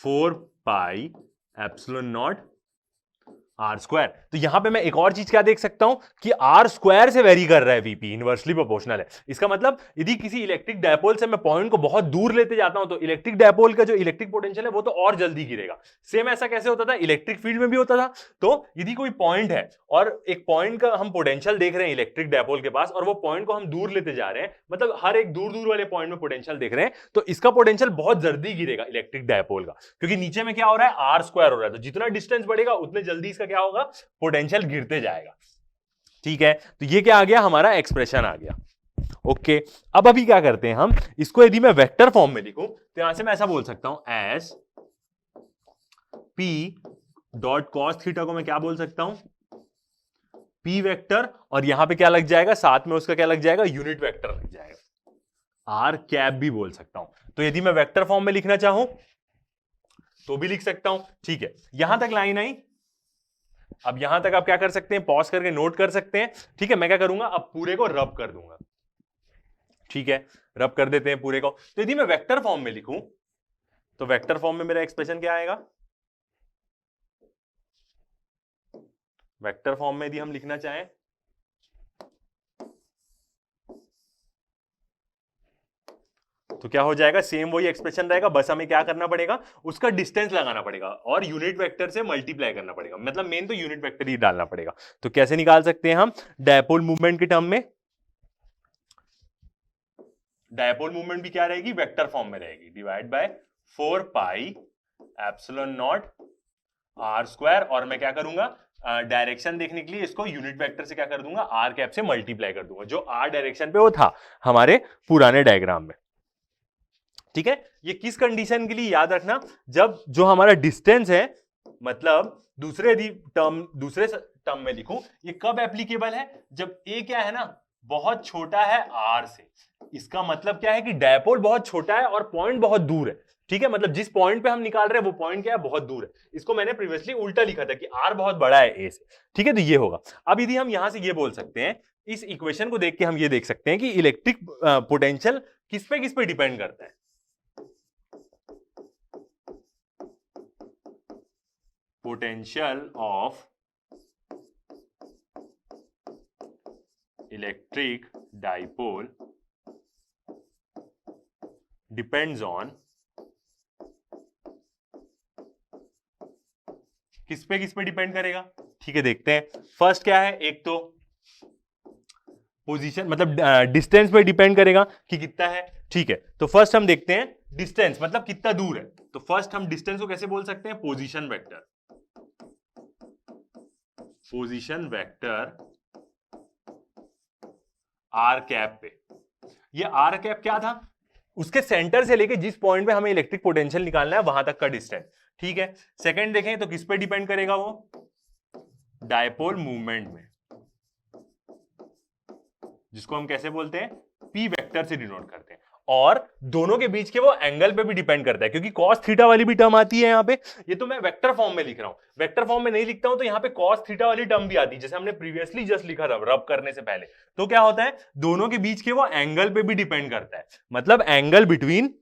4 pi epsilon naught R square. तो यहां पे मैं एक और चीज क्या देख सकता हूं कि आर स्क्वायर से वेरी कर रहा है Vp, इनवर्सली प्रोपोर्शनल है। इसका मतलब यदि किसी इलेक्ट्रिक डायपोल से मैं पॉइंट को बहुत दूर लेते जाता हूं तो इलेक्ट्रिक डायपोल का जो इलेक्ट्रिक पोटेंशियल है वो तो और जल्दी गिरेगा। सेम ऐसा कैसे होता था, इलेक्ट्रिक फील्ड में भी होता था। तो यदि कोई पॉइंट है और एक पॉइंट का हम पोटेंशियल देख रहे हैं इलेक्ट्रिक डायपोल के पास और वो पॉइंट को हम दूर लेते जा रहे हैं, मतलब हर एक दूर दूर वाले पॉइंट में पोटेंशियल देख रहे हैं, तो इसका पोटेंशियल बहुत जल्दी गिरेगा इलेक्ट्रिक डायपोल का, क्योंकि नीचे में क्या हो रहा है आर स्क्वायर हो रहा है। तो जितना डिस्टेंस बढ़ेगा उतने जल्दी इसका क्या होगा, पोटेंशियल गिरते जाएगा, ठीक है। तो ये क्या आ गया, हमारा एक्सप्रेशन आ गया। ओके, अब अभी क्या करते हैं हम, इसको यदि मैं वेक्टर फॉर्म में लिखूं तो यहां से मैं ऐसा बोल सकता हूं S P dot cos theta को मैं क्या बोल सकता हूं, पी वेक्टर, और यहां पे क्या लग जाएगा, साथ में उसका क्या लग जाएगा, यूनिट वेक्टर लग जाएगा, आर कैप भी बोल सकता हूं। तो यदि मैं वेक्टर फॉर्म में लिखना चाहूं तो भी लिख सकता हूं, ठीक है। यहां तक लाइन आई, अब यहां तक आप क्या कर सकते हैं, पॉज करके नोट कर सकते हैं, ठीक है। मैं क्या करूंगा, अब पूरे को रब कर दूंगा, ठीक है, रब कर देते हैं पूरे को। तो यदि मैं वेक्टर फॉर्म में लिखूं तो वेक्टर फॉर्म में मेरा एक्सप्रेशन क्या आएगा, वेक्टर फॉर्म में यदि हम लिखना चाहें तो क्या हो जाएगा, सेम वही एक्सप्रेशन रहेगा, बस हमें क्या करना पड़ेगा, उसका डिस्टेंस लगाना पड़ेगा और यूनिट वेक्टर से मल्टीप्लाई करना पड़ेगा, मतलब मेन तो यूनिट वेक्टर ही डालना पड़ेगा। तो कैसे निकाल सकते हैं हम, डायपोल मूवमेंट के टर्म में, डायपोल मूवमेंट भी क्या रहेगी, वेक्टर फॉर्म में रहेगी, divide by 4 pi epsilon naught R square, और मैं क्या करूंगा, डायरेक्शन देखने के लिए इसको यूनिट वेक्टर से क्या कर दूंगा, आर कैप से मल्टीप्लाई कर दूंगा, जो आर डायरेक्शन पे वो था हमारे पुराने डायग्राम में, ठीक है। ये किस कंडीशन के लिए याद रखना, जब जो हमारा डिस्टेंस है, मतलब दूसरे टर्म में लिखूं, ये कब एप्लीकेबल है, जब ए क्या है ना, बहुत छोटा है आर से। इसका मतलब क्या है कि डायपोल बहुत छोटा है और पॉइंट बहुत दूर है, ठीक है। मतलब जिस पॉइंट पे हम निकाल रहे हैं वो पॉइंट क्या है, बहुत दूर है। इसको मैंने प्रीवियसली उल्टा लिखा था कि आर बहुत बड़ा है ए से, ठीक है। तो ये होगा। अब यदि हम यहां से ये बोल सकते हैं, इस इक्वेशन को देख के हम ये देख सकते हैं कि इलेक्ट्रिक पोटेंशियल किस पे डिपेंड करता है, potential of electric dipole depends on किस पे डिपेंड करेगा, ठीक है। देखते हैं, फर्स्ट क्या है, एक तो पोजीशन, मतलब डिस्टेंस पे डिपेंड करेगा कि कितना है, ठीक है। तो फर्स्ट हम देखते हैं डिस्टेंस मतलब कितना दूर है, तो फर्स्ट हम डिस्टेंस को कैसे बोल सकते हैं, position vector. Position vector R cap पे, ये आर कैप क्या था, उसके सेंटर से लेके जिस पॉइंट पे हमें इलेक्ट्रिक पोटेंशियल निकालना है वहां तक का डिस्टेंस। ठीक है, सेकंड देखें तो किस पे डिपेंड करेगा, वो डायपोल मूवमेंट में, जिसको हम कैसे बोलते हैं, पी वेक्टर से डिनोट करते हैं। और दोनों के बीच के वो एंगल पे भी डिपेंड करता है, क्योंकि कॉस थीटा वाली भी टर्म आती है यहाँ पे। ये तो मैं वेक्टर फॉर्म में लिख रहा हूं, वेक्टर फॉर्म में नहीं लिखता हूं तो यहाँ पे कॉस थीटा वाली टर्म भी आती है, जैसे हमने प्रीवियसली जस्ट लिखा था रब करने से पहले। तो क्या होता है, दोनों के बीच के वो एंगल पे भी डिपेंड करता है, मतलब एंगल बिटवीन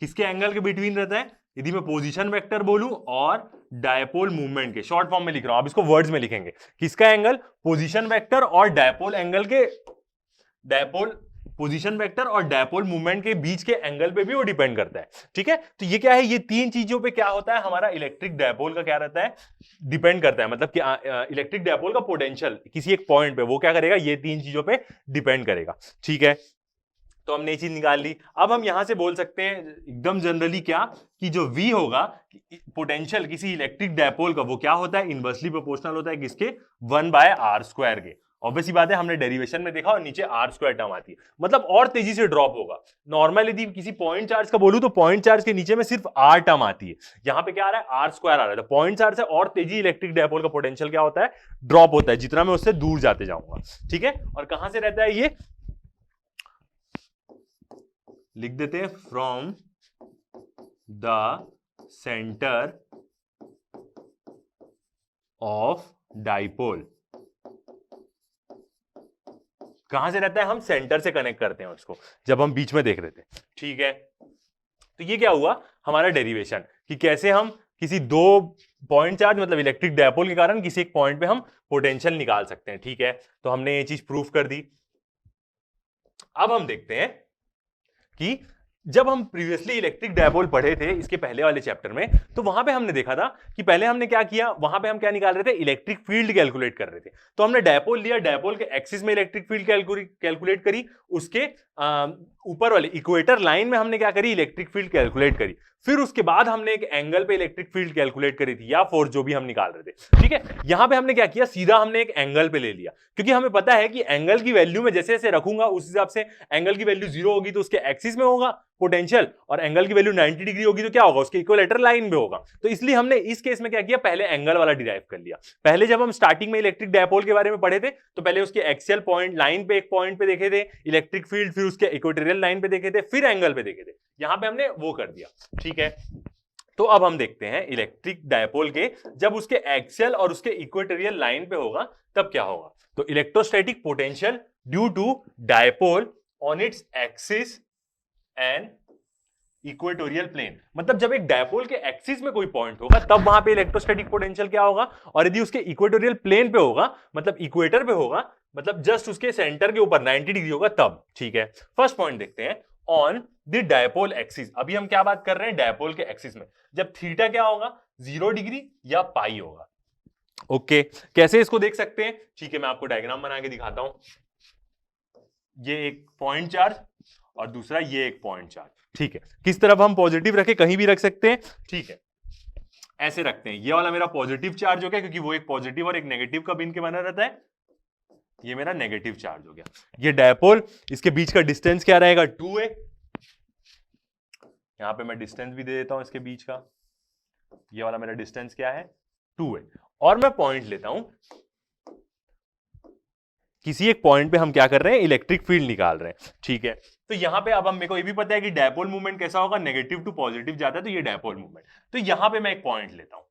किसके एंगल के बिटवीन रहता है, यदि मैं पोजीशन वेक्टर बोलूं और डायपोल मूवमेंट के, शॉर्ट फॉर्म में लिख रहा हूं, आप इसको वर्ड्स में लिखेंगे, किसका एंगल, पोजीशन वेक्टर और डायपोल एंगल के, डायपोल पोजीशन वेक्टर और डायपोल मूवमेंट के बीच के एंगल पे भी वो डिपेंड करता है। ठीक है, तो ये क्या है, ये तीन चीजों पे क्या होता है, हमारा इलेक्ट्रिक डायपोल का क्या रहता है, डिपेंड करता है, मतलब कि इलेक्ट्रिक डायपोल का पोटेंशियल किसी एक पॉइंट पे वो क्या करेगा, ये तीन चीजों पे डिपेंड करेगा। ठीक है, तो हमने ये चीज निकाल ली। अब हम यहां से बोल सकते हैं एकदम जनरली क्या, कि जो V होगा पोटेंशियल किसी इलेक्ट्रिक डायपोल का, वो क्या होता है, इनवर्सली प्रोपोर्शनल होता है किसके, 1/r² के। ऑब्वियसली बात है, हमने डेरिवेशन में देखा और नीचे r² टर्म आती है, मतलब और तेजी से ड्रॉप होगा। नॉर्मल यदि किसी पॉइंट चार्ज का बोलूं तो पॉइंट चार्ज के नीचे में सिर्फ r टर्म आती है, यहां पे क्या आ रहा है, r² आ रहा है। तो पॉइंट चार्ज से और तेजी इलेक्ट्रिक डायपोल का पोटेंशियल क्या होता है, ड्रॉप होता है, जितना मैं उससे दूर जाते जाऊंगा। ठीक है, और कहां से रहता है ये, लिख देते हैं, from the centre of dipole. कहां से रहता है, हम सेंटर से कनेक्ट करते हैं उसको, जब हम बीच में देख रहे थे। ठीक है, तो ये क्या हुआ हमारा डेरिवेशन, कि कैसे हम किसी दो पॉइंट चार्ज मतलब इलेक्ट्रिक डायपोल के कारण किसी एक पॉइंट पे हम पोटेंशियल निकाल सकते हैं। ठीक है, तो हमने ये चीज प्रूफ कर दी। अब हम देखते हैं कि जब हम प्रीवियसली इलेक्ट्रिक डायपोल पढ़े थे इसके पहले वाले चैप्टर में, तो वहां पे हमने देखा था कि पहले हमने क्या किया, वहां पे हम क्या निकाल रहे थे, इलेक्ट्रिक फील्ड कैलकुलेट कर रहे थे। तो हमने डायपोल लिया, डायपोल के एक्सिस में इलेक्ट्रिक फील्ड कैलकुलेट करी, उसके ऊपर वाले इक्वेटर लाइन में हमने क्या करी, इलेक्ट्रिक फील्ड कैलकुलेट करी। फिर उसके बाद हमने एक एंगल पे इलेक्ट्रिक फील्ड कैलकुलेट करी थी, या फोर्स जो भी हम निकाल रहे थे। ठीक है, यहां पे हमने क्या किया, सीधा हमने एक एंगल पे ले लिया, क्योंकि हमें पता है कि एंगल की वैल्यू में जैसे जैसे रखूंगा उस हिसाब से, एंगल की वैल्यू 0 होगी तो उसके एक्सिस में होगा पोटेंशियल, और एंगल की वैल्यू 90 डिग्री होगी तो क्या होगा, उसके इक्विलेटरल लाइन में होगा। तो इसलिए हमने इस केस में क्या किया, पहले एंगल वाला डिराइव कर लिया। पहले जब हम स्टार्टिंग में इलेक्ट्रिक डायपोल के बारे में पढ़े थे तो पहले उसके एक्सियल पॉइंट लाइन पे, एक पॉइंट पे देखे थे इलेक्ट्रिक फील्ड, फिर उसके इक्वेटोरियल लाइन पे देखे थे, फिर एंगल पे देखे थे, यहां पे हमने वो कर दिया। ठीक है, तो अब हम देखते हैं इलेक्ट्रिक डायपोल के जब उसके एक्सियल और उसके इक्वेटोरियल लाइन पे होगा तब क्या होगा। तो electrostatic potential due to dipole on its axis and equatorial plane, मतलब जब एक डायपोल के एक्सिस में कोई पॉइंट होगा तब वहां पे इलेक्ट्रोस्टैटिक पोटेंशियल क्या होगा, और यदि उसके इक्वेटोरियल प्लेन पे होगा मतलब इक्वेटर पे होगा, मतलब जस्ट उसके सेंटर के ऊपर 90 डिग्री होगा तब। ठीक है, फर्स्ट पॉइंट देखते हैं, ऑन द डायपोल एक्सिस। अभी हम क्या बात कर रहे हैं, डायपोल के एक्सिस में जब थीटा क्या होगा, 0 डिग्री या पाई होगा। ओके, कैसे इसको देख सकते हैं, ठीक है मैं आपको डायग्राम बना के दिखाता हूं। ये एक पॉइंट चार्ज और दूसरा ये एक पॉइंट चार्ज। ठीक है, किस तरफ हम पॉजिटिव रखे, कहीं भी रख सकते हैं। ठीक है, ऐसे रखते हैं, ये वाला मेरा पॉजिटिव चार्ज हो गया क्योंकि वो एक पॉजिटिव और एक नेगेटिव का बिन के बना रहता है, ये मेरा नेगेटिव चार्ज हो गया। ये डायपोल, इसके बीच का डिस्टेंस क्या रहेगा, 2a। यहां पे मैं डिस्टेंस भी दे देता हूं इसके बीच का, ये वाला मेरा डिस्टेंस क्या है, 2a। और मैं पॉइंट लेता हूं, किसी एक पॉइंट पे हम क्या कर रहे हैं, इलेक्ट्रिक फील्ड निकाल रहे हैं। ठीक है, तो यहां पे अब हम, मेरे को ये भी पता है कि डायपोल मूवमेंट कैसा होगा, नेगेटिव टू पॉजिटिव जाता है, तो ये डायपोल मूवमेंट। तो यहां पे मैं एक पॉइंट लेता हूं।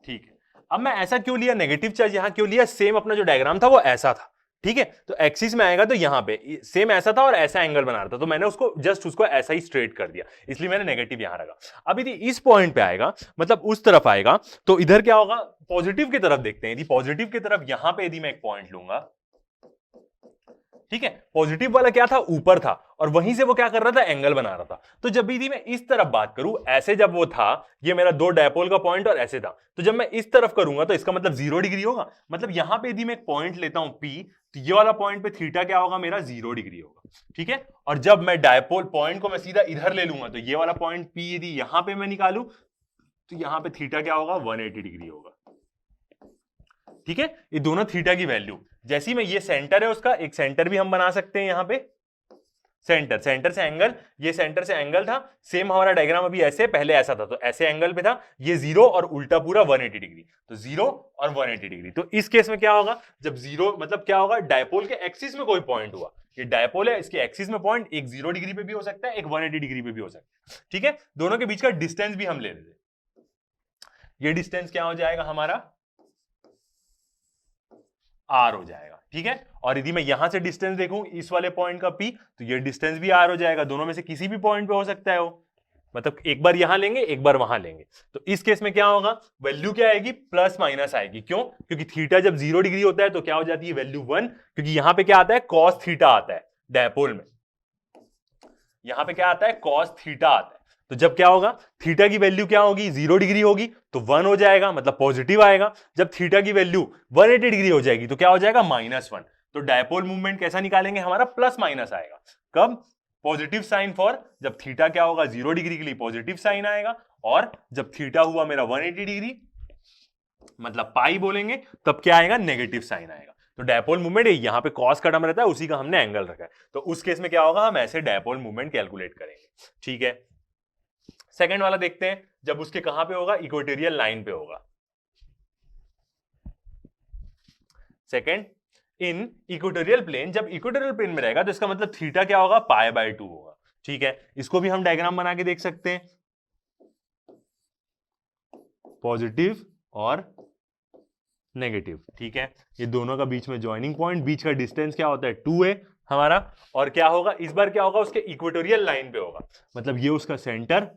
ठीक है, अब मैं ऐसा क्यों लिया, नेगेटिव चार्ज यहां क्यों लिया, सेम अपना जो डायग्राम था वो ऐसा था। ठीक है, तो एक्सिस में आएगा तो यहां पे सेम ऐसा था और ऐसा एंगल बना रहा था, तो मैंने उसको जस्ट उसको ऐसा ही स्ट्रेट कर दिया, इसलिए मैंने नेगेटिव यहां रखा। अब यदि इस पॉइंट पे आएगा मतलब उस तरफ आएगा तो इधर क्या होगा, पॉजिटिव की तरफ देखते हैं। यदि पॉजिटिव की तरफ यहां पे यदि मैं एक पॉइंट लूंगा, ठीक है, पॉजिटिव वाला क्या था, ऊपर था, और वहीं से वो क्या कर रहा था, एंगल बना रहा था। तो जब भी मैं इस तरफ बात करूं, ऐसे जब वो था, ये मेरा दो डायपोल का पॉइंट और ऐसे था, तो जब मैं इस तरफ करूंगा तो इसका मतलब 0 डिग्री होगा। मतलब यहां पे यदि मैं एक पॉइंट लेता हूं P, तो ये वाला पॉइंट पे थीटा क्या होगा, मेरा 0 डिग्री होगा। ठीक है, और जब मैं डायपोल पॉइंट को मैं सीधा इधर ले लूंगा, तो ये वाला पॉइंट P यदि यहां पे मैं निकालू, तो यहां पे थीटा क्या होगा, 180 डिग्री होगा। ठीक है, ये दोनों थीटा की वैल्यू, जैसी में ये सेंटर है उसका एक सेंटर भी हम बना सकते हैं यहां पे, सेंटर से एंगल, ये सेंटर से एंगल था, सेम हमारा डायग्राम अभी ऐसे, पहले ऐसा था, तो ऐसे एंगल पे था, ये 0 और उल्टा पूरा 180 डिग्री, तो 0 और 180 डिग्री। तो इस केस में क्या होगा, जब 0 मतलब क्या होगा, डायपोल के एक्सिस में कोई पॉइंट हुआ, ये डायपोल है, इसके एक्सिस में पॉइंट एक 0 डिग्री पे भी हो सकता है, एक 180 डिग्री पे भी हो सकता है। ठीक है, दोनों के बीच का डिस्टेंस भी हम ले लेते, ये डिस्टेंस क्या हो जाएगा हमारा, R हो जाएगा। ठीक है, और यदि मैं यहां से डिस्टेंस देखूं इस वाले पॉइंट का P, तो ये डिस्टेंस भी R हो जाएगा। दोनों में से किसी भी पॉइंट पे हो सकता है वो, मतलब एक बार यहां लेंगे एक बार वहां लेंगे। तो इस केस में क्या होगा, वैल्यू क्या आएगी, प्लस माइनस आएगी। क्यों, क्योंकि थीटा जब 0 डिग्री होता है तो क्या हो जाती है, वैल्यू 1, क्योंकि यहां पे क्या आता है, कॉस थीटा आता है डायपोल में, यहां पे क्या आता है, कॉस थीटा आता है। तो जब क्या होगा, थीटा की वैल्यू क्या होगी, 0 डिग्री होगी, तो 1 हो जाएगा, मतलब पॉजिटिव आएगा। जब थीटा की वैल्यू 180 डिग्री हो जाएगी तो क्या हो जाएगा, -1। तो डायपोल मूवमेंट कैसा निकालेंगे, हमारा प्लस माइनस आएगा। कब, पॉजिटिव साइन फॉर, जब थीटा क्या होगा, 0 डिग्री के लिए पॉजिटिव साइन आएगा, और जब थीटा हुआ मेरा 180 डिग्री, मतलब पाई बोलेंगे, तब क्या आएगा, नेगेटिव साइन आएगा। तो डायपोल मूवमेंट यहां पे कॉस का टर्म रहता है, उसी का हमने एंगल रखा है। तो उस केस में क्या होगा, हम ऐसे डायपोल मूवमेंट कैलकुलेट करेंगे। ठीक है, सेकंड वाला देखते हैं, जब उसके कहां पे होगा, इक्वेटोरियल लाइन पे होगा। सेकंड, इन इक्वेटोरियल प्लेन, जब इक्वेटोरियल प्लेन में रहेगा तो इसका मतलब थीटा क्या होगा, π/2 होगा। ठीक है, इसको भी हम डायग्राम बना के देख सकते हैं, पॉजिटिव और नेगेटिव। ठीक है, ये दोनों का बीच में ज्वाइनिंग पॉइंट, बीच का डिस्टेंस क्या होता है, 2 है हमारा, और क्या होगा, इस बार क्या होगा, उसके इक्वेटोरियल लाइन पे होगा, मतलब ये उसका सेंटर,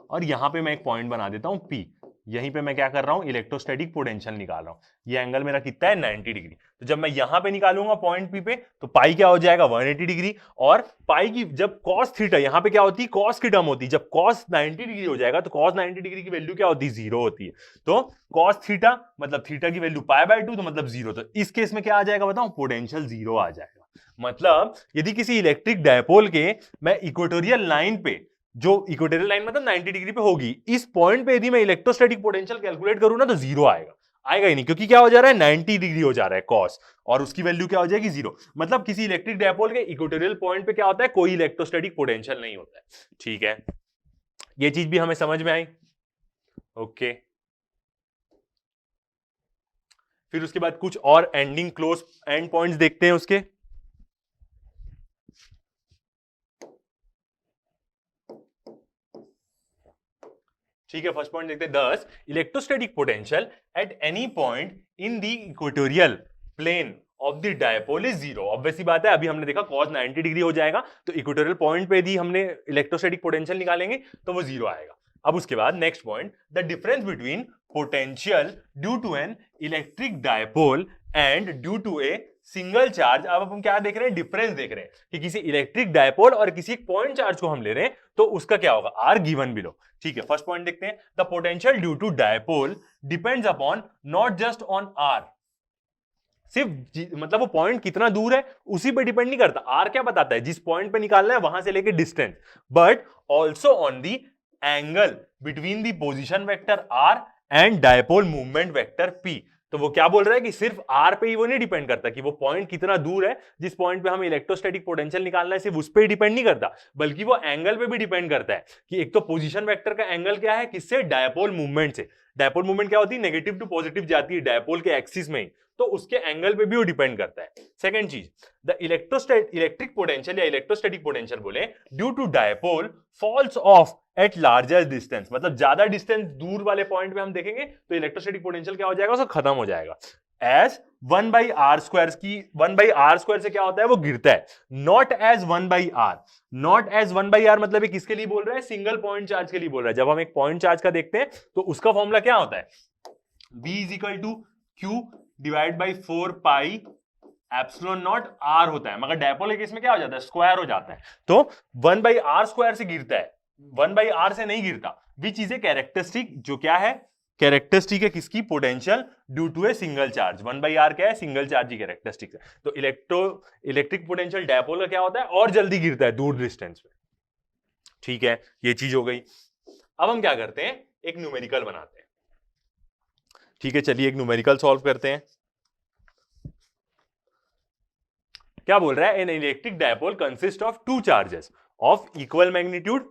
और यहां पे मैं एक पॉइंट बना देता हूं P, यहीं पे मैं क्या कर रहा हूं, इलेक्ट्रोस्टैटिक पोटेंशियल निकाल रहा हूं। ये एंगल मेरा कितना है, 90 डिग्री। तो जब मैं यहां पे निकालूंगा पॉइंट P पे, तो पाई क्या हो जाएगा, 180 डिग्री, और पाई की जब कॉस थीटा, यहां पे क्या होती है, कॉस की टर्म होती है, जब कॉस 90 डिग्री हो जाएगा तो कॉस 90 डिग्री की वैल्यू क्या होती है, 0 होती है। तो कॉस थीटा मतलब थीटा की वैल्यू π/2, तो मतलब 0। तो इस केस में क्या आ जाएगा बताओ, पोटेंशियल 0 आ जाएगा। मतलब यदि किसी इलेक्ट्रिक डायपोल के मैं इक्वेटोरियल लाइन पे, जो इक्वेटोरियल लाइन मतलब 90 डिग्री पे होगी, इस पॉइंट पे यदि मैं इलेक्ट्रोस्टैटिक पोटेंशियल कैलकुलेट करूं ना, तो 0 आएगा, आएगा ही नहीं, क्योंकि क्या हो जा रहा है, 90 डिग्री हो जा रहा है कॉस, और उसकी वैल्यू क्या हो जाएगी, 0। मतलब किसी इलेक्ट्रिक डायपोल के इक्वेटोरियल पॉइंट पे क्या होता है, कोई इलेक्ट्रोस्टैटिक पोटेंशियल नहीं होता है। ठीक है, ये चीज भी हमें समझ में आई। ओके, फिर उसके बाद कुछ और एंडिंग क्लोज एंड पॉइंट्स देखते हैं उसके। ठीक है, फर्स्ट पॉइंट देखते हैं, thus electrostatic potential at any point in the equatorial plane of the dipole is 0। Obvious सी बात है, अभी हमने देखा cos 90 डिग्री हो जाएगा, तो इक्वेटोरियल पॉइंट पे यदि हमने इलेक्ट्रोस्टैटिक पोटेंशियल निकालेंगे तो वो 0 आएगा। अब उसके बाद next point, the difference between potential due to an electric dipole and due to a single charge. अब हम क्या देख रहे हैं, डिफरेंस देख रहे हैं कि किसी इलेक्ट्रिक डायपोल और किसी पॉइंट चार्ज को हम ले रहे हैं, तो उसका क्या होगा, आर गिवन बिलो। ठीक है, फर्स्ट पॉइंट देखते हैं, the potential due to dipole depends upon not just on R. सिर्फ मतलब वो पॉइंट कितना दूर है उसी पे डिपेंड नहीं करता, आर क्या बताता है, जिस पॉइंट पे निकालना है वहां से लेके distance, but also on the angle between the position vector R and dipole movement vector P. तो वो क्या बोल रहा है कि सिर्फ आर पे ही वो नहीं डिपेंड करता कि वो पॉइंट कितना दूर है, जिस पॉइंट पे हमें इलेक्ट्रोस्टैटिक पोटेंशियल निकालना है सिर्फ उस पे ही डिपेंड नहीं करता, बल्कि वो एंगल पे भी डिपेंड करता है कि एक तो पोजीशन वेक्टर का एंगल क्या है, किससे, डायपोल मूवमेंट से। डायपोल मूवमेंट क्या होती है, नेगेटिव टू पॉजिटिव जाती है डायपोल के एक्सिस में ही, तो उसके एंगल पे भी वो डिपेंड करता है। सेकंड चीज, द इलेक्ट्रिक पोटेंशियल या इलेक्ट्रोस्टैटिक पोटेंशियल बोले due to dipole falls off at larger distance, मतलब ज्यादा डिस्टेंस दूर वाले पॉइंट पे हम देखेंगे तो इलेक्ट्रोस्टैटिक पोटेंशियल क्या हो जाएगा, उसका खत्म हो जाएगा। एज 1/r² की 1/r² से क्या होता है, वो गिरता है, not as 1/r। Not as 1/r मतलब किसके लिए बोल रहा है, सिंगल पॉइंट चार्ज के लिए बोल रहा है। जब हम एक पॉइंट चार्ज का देखते हैं तो उसका फॉर्मूला क्या होता है, v = q/4 pi epsilon naught R होता है, मगर डायपोल के केस में क्या हो जाता है, स्क्वायर हो जाता है। तो 1/r स्क्वायर से गिरता है, 1/r से नहीं गिरता। विच इज ए कैरेक्टरिस्टिक, जो क्या है, कैरेक्टरिस्टिक है किसकी, potential due to a single charge. 1/r क्या है, सिंगल चार्ज की कैरेक्टरिस्टिक है। तो इलेक्ट्रिक पोटेंशियल डायपोल का क्या होता है, और जल्दी गिरता है दूर डिस्टेंस में। ठीक है, ये चीज हो गई। अब हम क्या करते हैं, एक न्यूमेरिकल बनाते हैं। ठीक है, चलिए एक न्यूमेरिकल सॉल्व करते हैं। क्या बोल रहा है, N electric dipole consist of two charges of equal magnitude.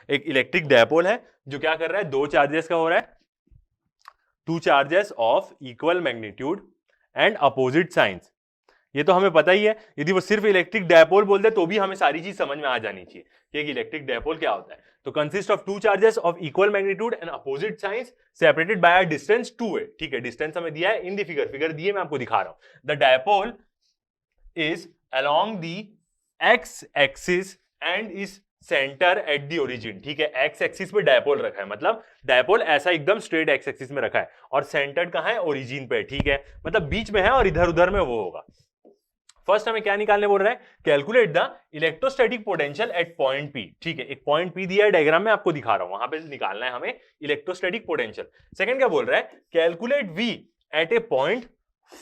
एक इलेक्ट्रिक डायपोल है जो क्या कर रहा है, दो चार्जेस का हो रहा है, two charges of equal magnitude and opposite signs. ये तो हमें पता ही है, यदि वो सिर्फ इलेक्ट्रिक डायपोल बोलते तो भी हमें सारी चीज समझ में आ जानी चाहिए कि एक इलेक्ट्रिक डायपोल क्या होता है। तो consist of two charges of equal magnitude and opposite signs separated by a distance 2a। ठीक है, डिस्टेंस हमें दिया है इन द फिगर दिए, मैं आपको दिखा रहा हूं। The dipole is along the x axis and is centre at the origin. ठीक है, एक्स एक्सिस पे डायपोल रखा है, मतलब डायपोल ऐसा एकदम स्ट्रेट एक्स एक्सिस में रखा है, और सेंटर्ड कहां है, ओरिजिन पे। ठीक है, मतलब बीच में है और इधर उधर में वो होगा। फर्स्ट हमें क्या निकालने बोल रहा है, calculate the electrostatic potential eight point P. ठीक है, एक पॉइंट पी दिया है, डायग्राम में आपको दिखा रहा हूं, वहां पे निकालना है हमें इलेक्ट्रोस्टैटिक पोटेंशियल। सेकंड क्या बोल रहा है, calculate V at a point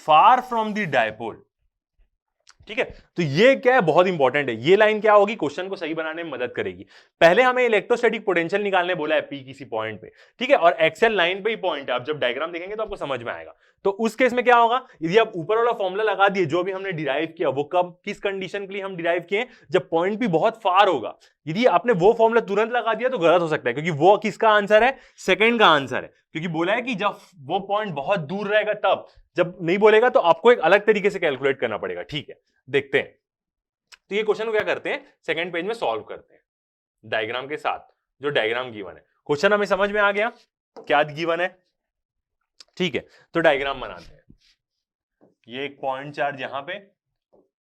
far from the dipole. ठीक है, तो ये क्या है, बहुत इंपॉर्टेंट है। ये लाइन क्या होगी, क्वेश्चन को सही बनाने में मदद करेगी। पहले हमें इलेक्ट्रोस्टैटिक पोटेंशियल निकालने बोला है पी किसी पॉइंट पे, ठीक है, और एक्सेल लाइन पे ही पॉइंट है। आप जब डायग्राम देखेंगे तो आपको समझ में आएगा। तो उस केस में क्या होगा, यदि आप ऊपर वाला फॉर्मूला लगा दिए जो भी हमने डिराइव किया, वो कब किस कंडीशन के लिए हम डिराइव किए, जब पॉइंट पी बहुत फार होगा। यदि आपने वो फॉर्मूला तुरंत लगा दिया तो गलत हो सकता है, क्योंकि वो किसका आंसर है, सेकंड का आंसर है, क्योंकि बोला है कि जब वो पॉइंट बहुत दूर रहेगा तब, जब नहीं बोलेगा तो आपको एक अलग तरीके से कैलकुलेट करना पड़ेगा। ठीक है, देखते हैं। तो ये क्वेश्चन को क्या करते हैं, सेकंड पेज में सॉल्व करते हैं डायग्राम के साथ, जो डायग्राम गिवन है। क्वेश्चन हमें समझ में आ गया क्या गिवन है। ठीक है, तो डायग्राम बनाते हैं। ये एक पॉइंट चार्ज यहां पे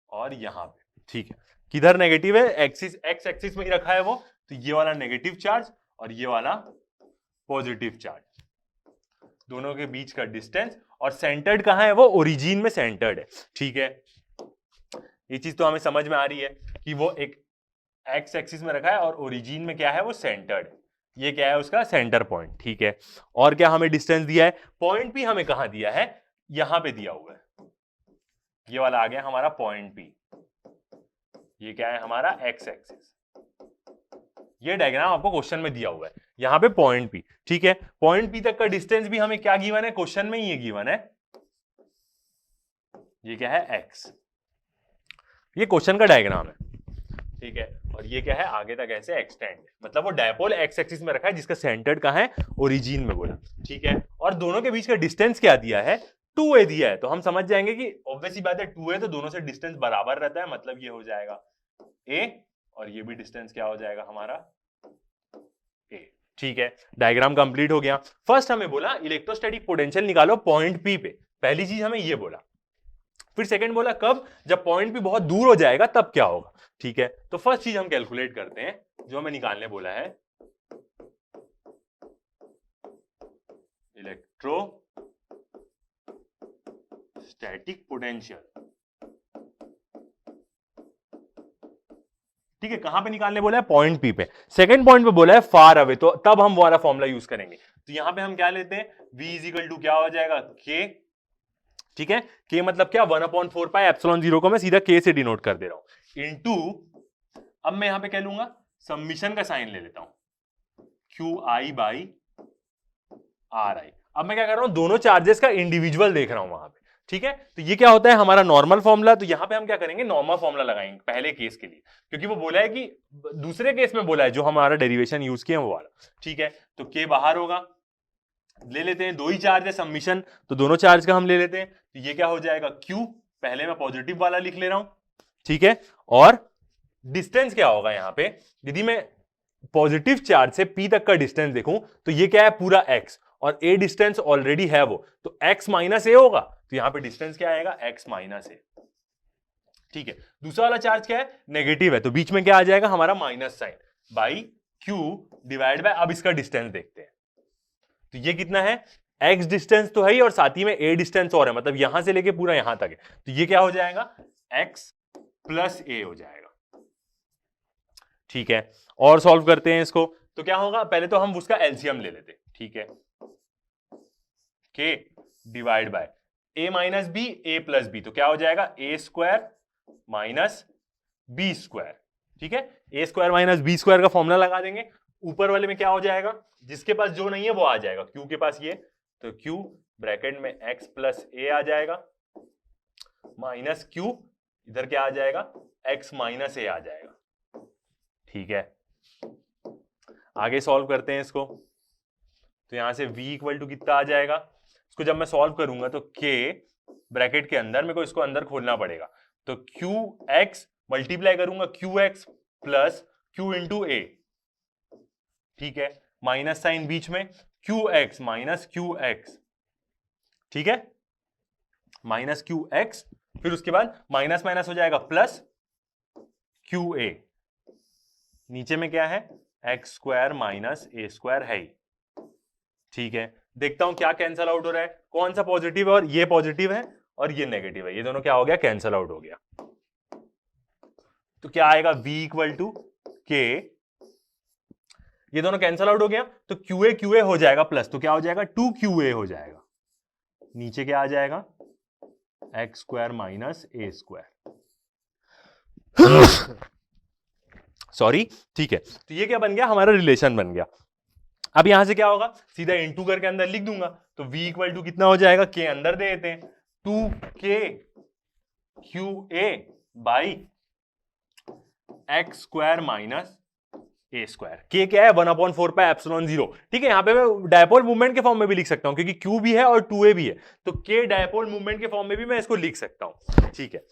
और यहां पे। ठीक है, किधर नेगेटिव है, एक्सिस एक्स एक्सिस में ही रखा है वो, तो ये वाला नेगेटिव चार्ज और ये वाला पॉजिटिव चार्ज, दोनों के बीच का डिस्टेंस, और सेंटर्ड कहां है, वो ओरिजिन में सेंटर्ड है। ठीक है, ये चीज तो हमें समझ में आ रही है कि वो एक एक्स एक्सिस में रखा है और ओरिजिन में क्या है, वो सेंटर्ड है। ये क्या है, उसका सेंटर पॉइंट। ठीक है, और क्या हमें डिस्टेंस दिया है, पॉइंट पी हमें कहां दिया है, यहां पे दिया हुआ है। ये वाला आ गया हमारा पॉइंट पी, ये क्या है हमारा एक्स एक्सिस। ये डायग्राम आपको क्वेश्चन में दिया हुआ है, यहां पे पॉइंट पी। ठीक है, पॉइंट पी तक का डिस्टेंस भी हमें क्या गिवन है, क्वेश्चन में ही ये गिवन है, ये क्या है, एक्स। ये क्वेश्चन का डायग्राम है। ठीक है, और ये क्या है, आगे तक ऐसे एक्सटेंड, मतलब वो डायपोल एक्स एक्सिस में रखा है, जिसका सेंटर्ड कहां है, ओरिजिन में बोला। ठीक है, और दोनों के बीच का डिस्टेंस क्या दिया है, 2a दिया है। तो हम समझ जाएंगे कि ऑब्वियसली बात है 2a, तो दोनों से डिस्टेंस बराबर रहता है, मतलब ये हो जाएगा a, और ये भी डिस्टेंस क्या हो जाएगा हमारा a। ठीक है, डायग्राम कंप्लीट हो गया। फर्स्ट हमें बोला इलेक्ट्रोस्टैटिक पोटेंशियल निकालो पॉइंट p पे, पहली चीज हमें ये बोला। फिर सेकंड बोला कब, जब पॉइंट भी बहुत दूर हो जाएगा तब क्या होगा। ठीक है, तो फर्स्ट चीज हम कैलकुलेट करते हैं, जो हमें निकालने बोला है, इलेक्ट्रोस्टैटिक पोटेंशियल। ठीक है, कहां पे निकालने बोला है, पॉइंट पी पे। सेकंड पॉइंट पे बोला है फार अवे, तो तब हम वो वाला फॉर्मूला यूज करेंगे। तो यहां पे हम क्या लेते हैं, v इजिकल टू क्या हो जाएगा, k। ठीक है, k मतलब क्या, 1/4 पाई एप्सिलॉन 0 को मैं सीधा k से डिनोट कर दे रहा हूं, इनटू, अब मैं यहां पे क्या लूंगा, सब्मिशन का साइन ले लेता हूं, qi बाई ri। अब मैं क्या कर रहा हूं, दोनों चार्जेस का इंडिविजुअल देख रहा हूं वहां पे। ठीक है, तो ये क्या होता है हमारा नॉर्मल फॉर्मूला। तो यहां पे हम क्या करेंगे, नॉर्मल फॉर्मूला लगाएंगे पहले केस के लिए, क्योंकि वो बोला है कि दूसरे केस में बोला है जो हमारा डेरिवेशन यूज किया वो वाला। ठीक है, तो k बाहर होगा, ले लेते हैं, दो ही चार्ज है सबमिशन, तो दोनों चार्ज का हम ले लेते हैं। तो ये क्या हो जाएगा, q, पहले मैं पॉजिटिव वाला लिख ले रहा हूं। ठीक है, और डिस्टेंस क्या होगा यहां पे, यदि मैं पॉजिटिव चार्ज से p तक का डिस्टेंस देखूं तो ये क्या है, पूरा x, और a डिस्टेंस ऑलरेडी है वो, तो x माइनस a होगा। तो यहां पे डिस्टेंस क्या आएगा, x माइनस a। ठीक है, दूसरा वाला चार्ज क्या है, नेगेटिव है, तो बीच में क्या आ जाएगा हमारा minus sign, by q divide by, अब इसका डिस्टेंस देखते हैं। तो ये कितना है, x डिस्टेंस तो है ही और साथ ही में a डिस्टेंस और है, मतलब यहां से लेके पूरा यहां तक है, तो ये क्या हो जाएगा x प्लस a हो जाएगा। ठीक है, और सॉल्व करते हैं इसको, तो क्या होगा, पहले तो हम उसका एलसीएम ले लेते हैं। ठीक है, k divide by a minus B a plus B, तो क्या हो जाएगा a square minus B square. ठीक है, a square minus B square का फॉर्मूला लगा देंगे, ऊपर वाले में क्या हो जाएगा, जिसके पास जो नहीं है वो आ जाएगा, q के पास ये, तो q ब्रैकेट में x प्लस a आ जाएगा माइनस q इधर क्या आ जाएगा x माइनस a आ जाएगा। ठीक है, आगे सॉल्व करते हैं इसको, तो यहां से v इक्वल टू कितना आ जाएगा, इसको जब मैं सॉल्व करूंगा तो k ब्रैकेट के अंदर मेरे को इसको अंदर खोलना पड़ेगा, तो qx मल्टीप्लाई करूंगा qx plus q into a। ठीक है, माइनस साइन बीच में, qx माइनस qx। ठीक है, माइनस qx, फिर उसके बाद माइनस माइनस हो जाएगा प्लस qa, नीचे में क्या है एक्स स्क्वायर माइनस ए स्क्वायर है ही। ठीक है, देखता हूं क्या कैंसल आउट हो रहा है, कौन सा पॉजिटिव है, और ये पॉजिटिव है और ये नेगेटिव है, ये दोनों क्या हो गया कैंसल आउट हो गया। तो क्या आएगा v इक्वल टू के, ये दोनों कैंसल आउट हो गया, तो QA QA हो जाएगा प्लस, तो क्या हो जाएगा 2QA हो जाएगा, नीचे क्या आ जाएगा एक्स स्क्वायर माइनस ए स्क्वायर। सॉरी। ठीक है, तो ये क्या बन गया, हमारा रिलेशन बन गया। अब यहां से क्या होगा, सीधा इनटू करके अंदर लिख दूंगा, तो v इक्वल टू कितना हो जाएगा, k अंदर दे देते हैं, 2k QA by X square minus A square. k क्या है 1/4 पाई एप्सिलॉन 0। ठीक है, यहां पे मैं डायपोल मूवमेंट के फॉर्म में भी लिख सकता हूं, क्योंकि q भी है और 2a भी है, तो k डायपोल मूवमेंट के फॉर्म में भी मैं इसको लिख सकता हूं। ठीक है,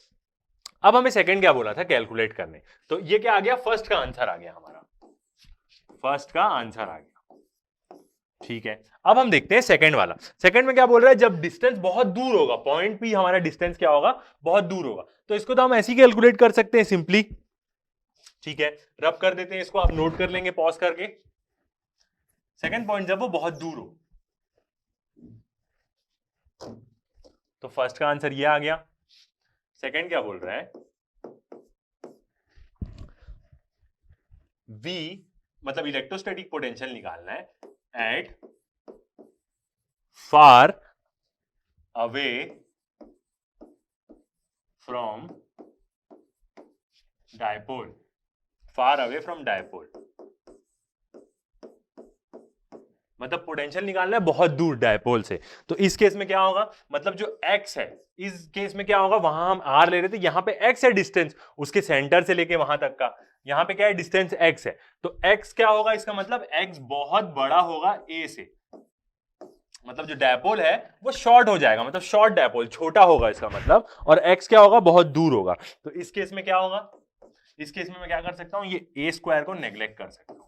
अब हमें सेकंड क्या बोला था कैलकुलेट करने, तो ये क्या आ गया, फर्स्ट का आंसर आ गया हमारा, फर्स्ट का आंसर आ गया। ठीक है, अब हम देखते हैं सेकंड वाला। सेकंड में क्या बोल रहा है, जब डिस्टेंस बहुत दूर होगा, पॉइंट भी हमारा डिस्टेंस क्या होगा बहुत दूर होगा, तो इसको तो हम ऐसे ही कैलकुलेट कर सकते हैं सिंपली। ठीक है, रब कर देते हैं इसको, आप नोट कर लेंगे पॉज करके। सेकंड पॉइंट जब वो बहुत दूर हो, तो फर्स्ट का आंसर ये आ गया। सेकंड क्या बोल रहा है, V मतलब इलेक्ट्रोस्टैटिक पोटेंशियल निकालना है at far away from dipole, far away from dipole, मतलब पोटेंशियल निकालना है बहुत दूर डायपोल से। तो इस केस में क्या होगा, मतलब जो x है, इस केस में क्या होगा, वहां हम r ले रहे थे, यहां पे x है डिस्टेंस उसके सेंटर से लेके वहां तक का, यहां पे क्या है डिस्टेंस x है, तो x क्या होगा, इसका मतलब x बहुत बड़ा होगा a से, मतलब जो डायपोल है वो शॉर्ट हो जाएगा, मतलब शॉर्ट डायपोल छोटा होगा इसका मतलब, और x क्या होगा बहुत दूर होगा। तो इस केस में क्या होगा, इस केस में मैं क्या कर सकता हूं, ये a स्क्वायर को नेग्लेक्ट कर सकता हूं,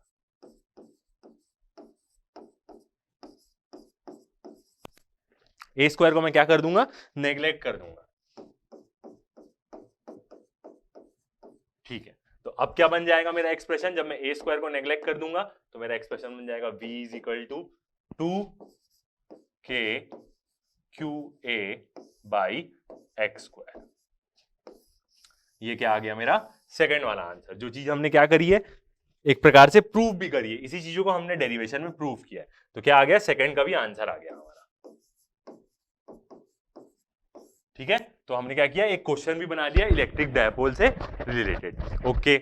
ए स्क्वायर को मैं क्या कर दूंगा, नेग्लेक्ट कर दूंगा। ठीक है, तो अब क्या बन जाएगा मेरा एक्सप्रेशन, जब मैं ए स्क्वायर को नेग्लेक्ट कर दूंगा तो मेरा एक्सप्रेशन बन जाएगा v is equal to 2k QA by X square. ये क्या आ गया मेरा सेकंड वाला आंसर। जो चीज हमने क्या करी है, एक प्रकार से प्रूव भी करी है, इसी चीजों को हमने डेरिवेशन में प्रूव किया है, तो क्या आ गया, सेकंड का भी आंसर आ गया हमारा। ठीक है, तो हमने क्या किया, एक क्वेश्चन भी बना दिया इलेक्ट्रिक डायपोल से रिलेटेड। ओके,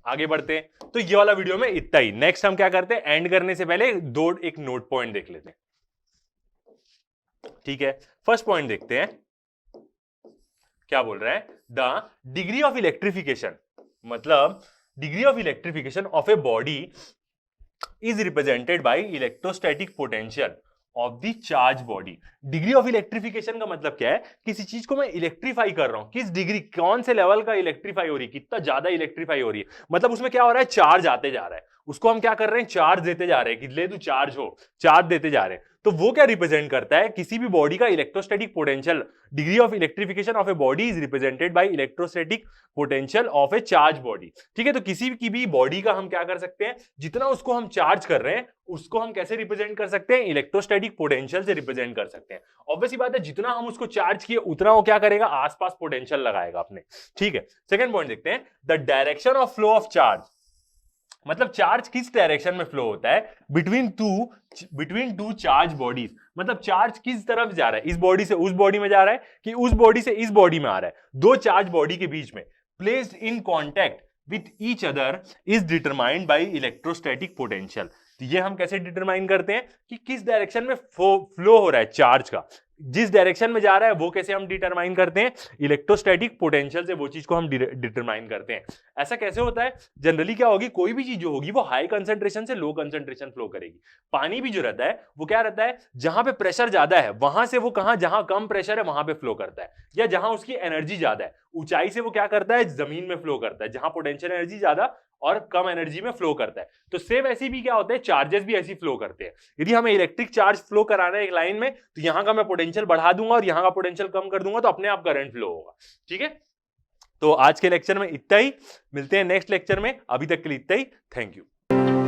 आगे बढ़ते हैं। तो ये वाला वीडियो में इतना ही। नेक्स्ट हम क्या करते हैं, एंड करने से पहले एक नोट पॉइंट देख लेते हैं। ठीक है, फर्स्ट पॉइंट देखते हैं क्या बोल रहा है, द डिग्री ऑफ इलेक्ट्रिफिकेशन, मतलब degree of electrification of a body is represented by electrostatic potential of the charge body. Degree of electrification का मतलब क्या है, किसी चीज को मैं इलेक्ट्रीफाई कर रहा हूं, किस डिग्री, कौन से लेवल का इलेक्ट्रीफाई हो रही है, कितना ज्यादा इलेक्ट्रीफाई हो रही है, मतलब उसमें क्या हो रहा है, चार्ज आते जा रहा है, उसको हम क्या कर रहे हैं, चार्ज देते जा रहे हैं कि ले तू चार्ज हो, चार्ज देते जा रहे हैं। तो वो क्या रिप्रेजेंट करता है, किसी भी बॉडी का electrostatic potential, degree of electrification of a body is represented by electrostatic potential of A charge body. ठीक है, तो किसी की भी बॉडी का हम क्या कर सकते हैं, जितना उसको हम चार्ज कर रहे हैं उसको हम कैसे रिप्रेजेंट कर सकते हैं, इलेक्ट्रोस्टैटिक पोटेंशियल से रिप्रेजेंट कर सकते हैं। ऑब्वियसली बात है, जितना हम उसको चार्ज किए उतना वो क्या करेगा, आसपास पोटेंशियल लगाएगा अपने। ठीक है, सेकंड पॉइंट देखते हैं, the direction of flow of charge, मतलब चार्ज किस डायरेक्शन में फ्लो होता है बिटवीन टू चार्ज बॉडीज, मतलब चार्ज किस तरफ जा रहा है, इस बॉडी से उस बॉडी में जा रहा है कि उस बॉडी से इस बॉडी में आ रहा है, दो चार्ज बॉडी के बीच में, placed in contact with each other is determined by electrostatic potential. तो ये हम कैसे डिटरमाइन करते हैं कि किस डायरेक्शन में फ्लो हो रहा है चार्ज का, जिस डायरेक्शन में जा रहा है वो कैसे हम डिटरमाइन करते हैं, इलेक्ट्रोस्टैटिक पोटेंशियल से वो चीज को हम डिटरमाइन करते हैं। ऐसा कैसे होता है, जनरली क्या होगी, कोई भी चीज जो होगी वो हाई कंसंट्रेशन से लो कंसंट्रेशन फ्लो करेगी। पानी भी जो रहता है वो क्या रहता है, जहां पे प्रेशर ज्यादा है वहां से वो कहां, जहां कम प्रेशर है वहां पे फ्लो करता है, या जहां उसकी एनर्जी ज्यादा है ऊंचाई से वो क्या करता है, जमीन में फ्लो करता है, जहां पोटेंशियल एनर्जी ज्यादा और कम एनर्जी में फ्लो करता है। तो सेम ऐसी भी क्या होता है, चार्जेस भी ऐसी फ्लो करते हैं। यदि हमें इलेक्ट्रिक चार्ज फ्लो कराना है एक लाइन में, तो यहां का मैं पोटेंशियल बढ़ा दूंगा और यहां का पोटेंशियल कम कर दूंगा, तो अपने आप करंट फ्लो होगा। ठीक है, तो आज के लेक्चर में इतना ही, मिलते हैं नेक्स्ट लेक्चर में, अभी तक के लिए इतना ही, थैंक यू।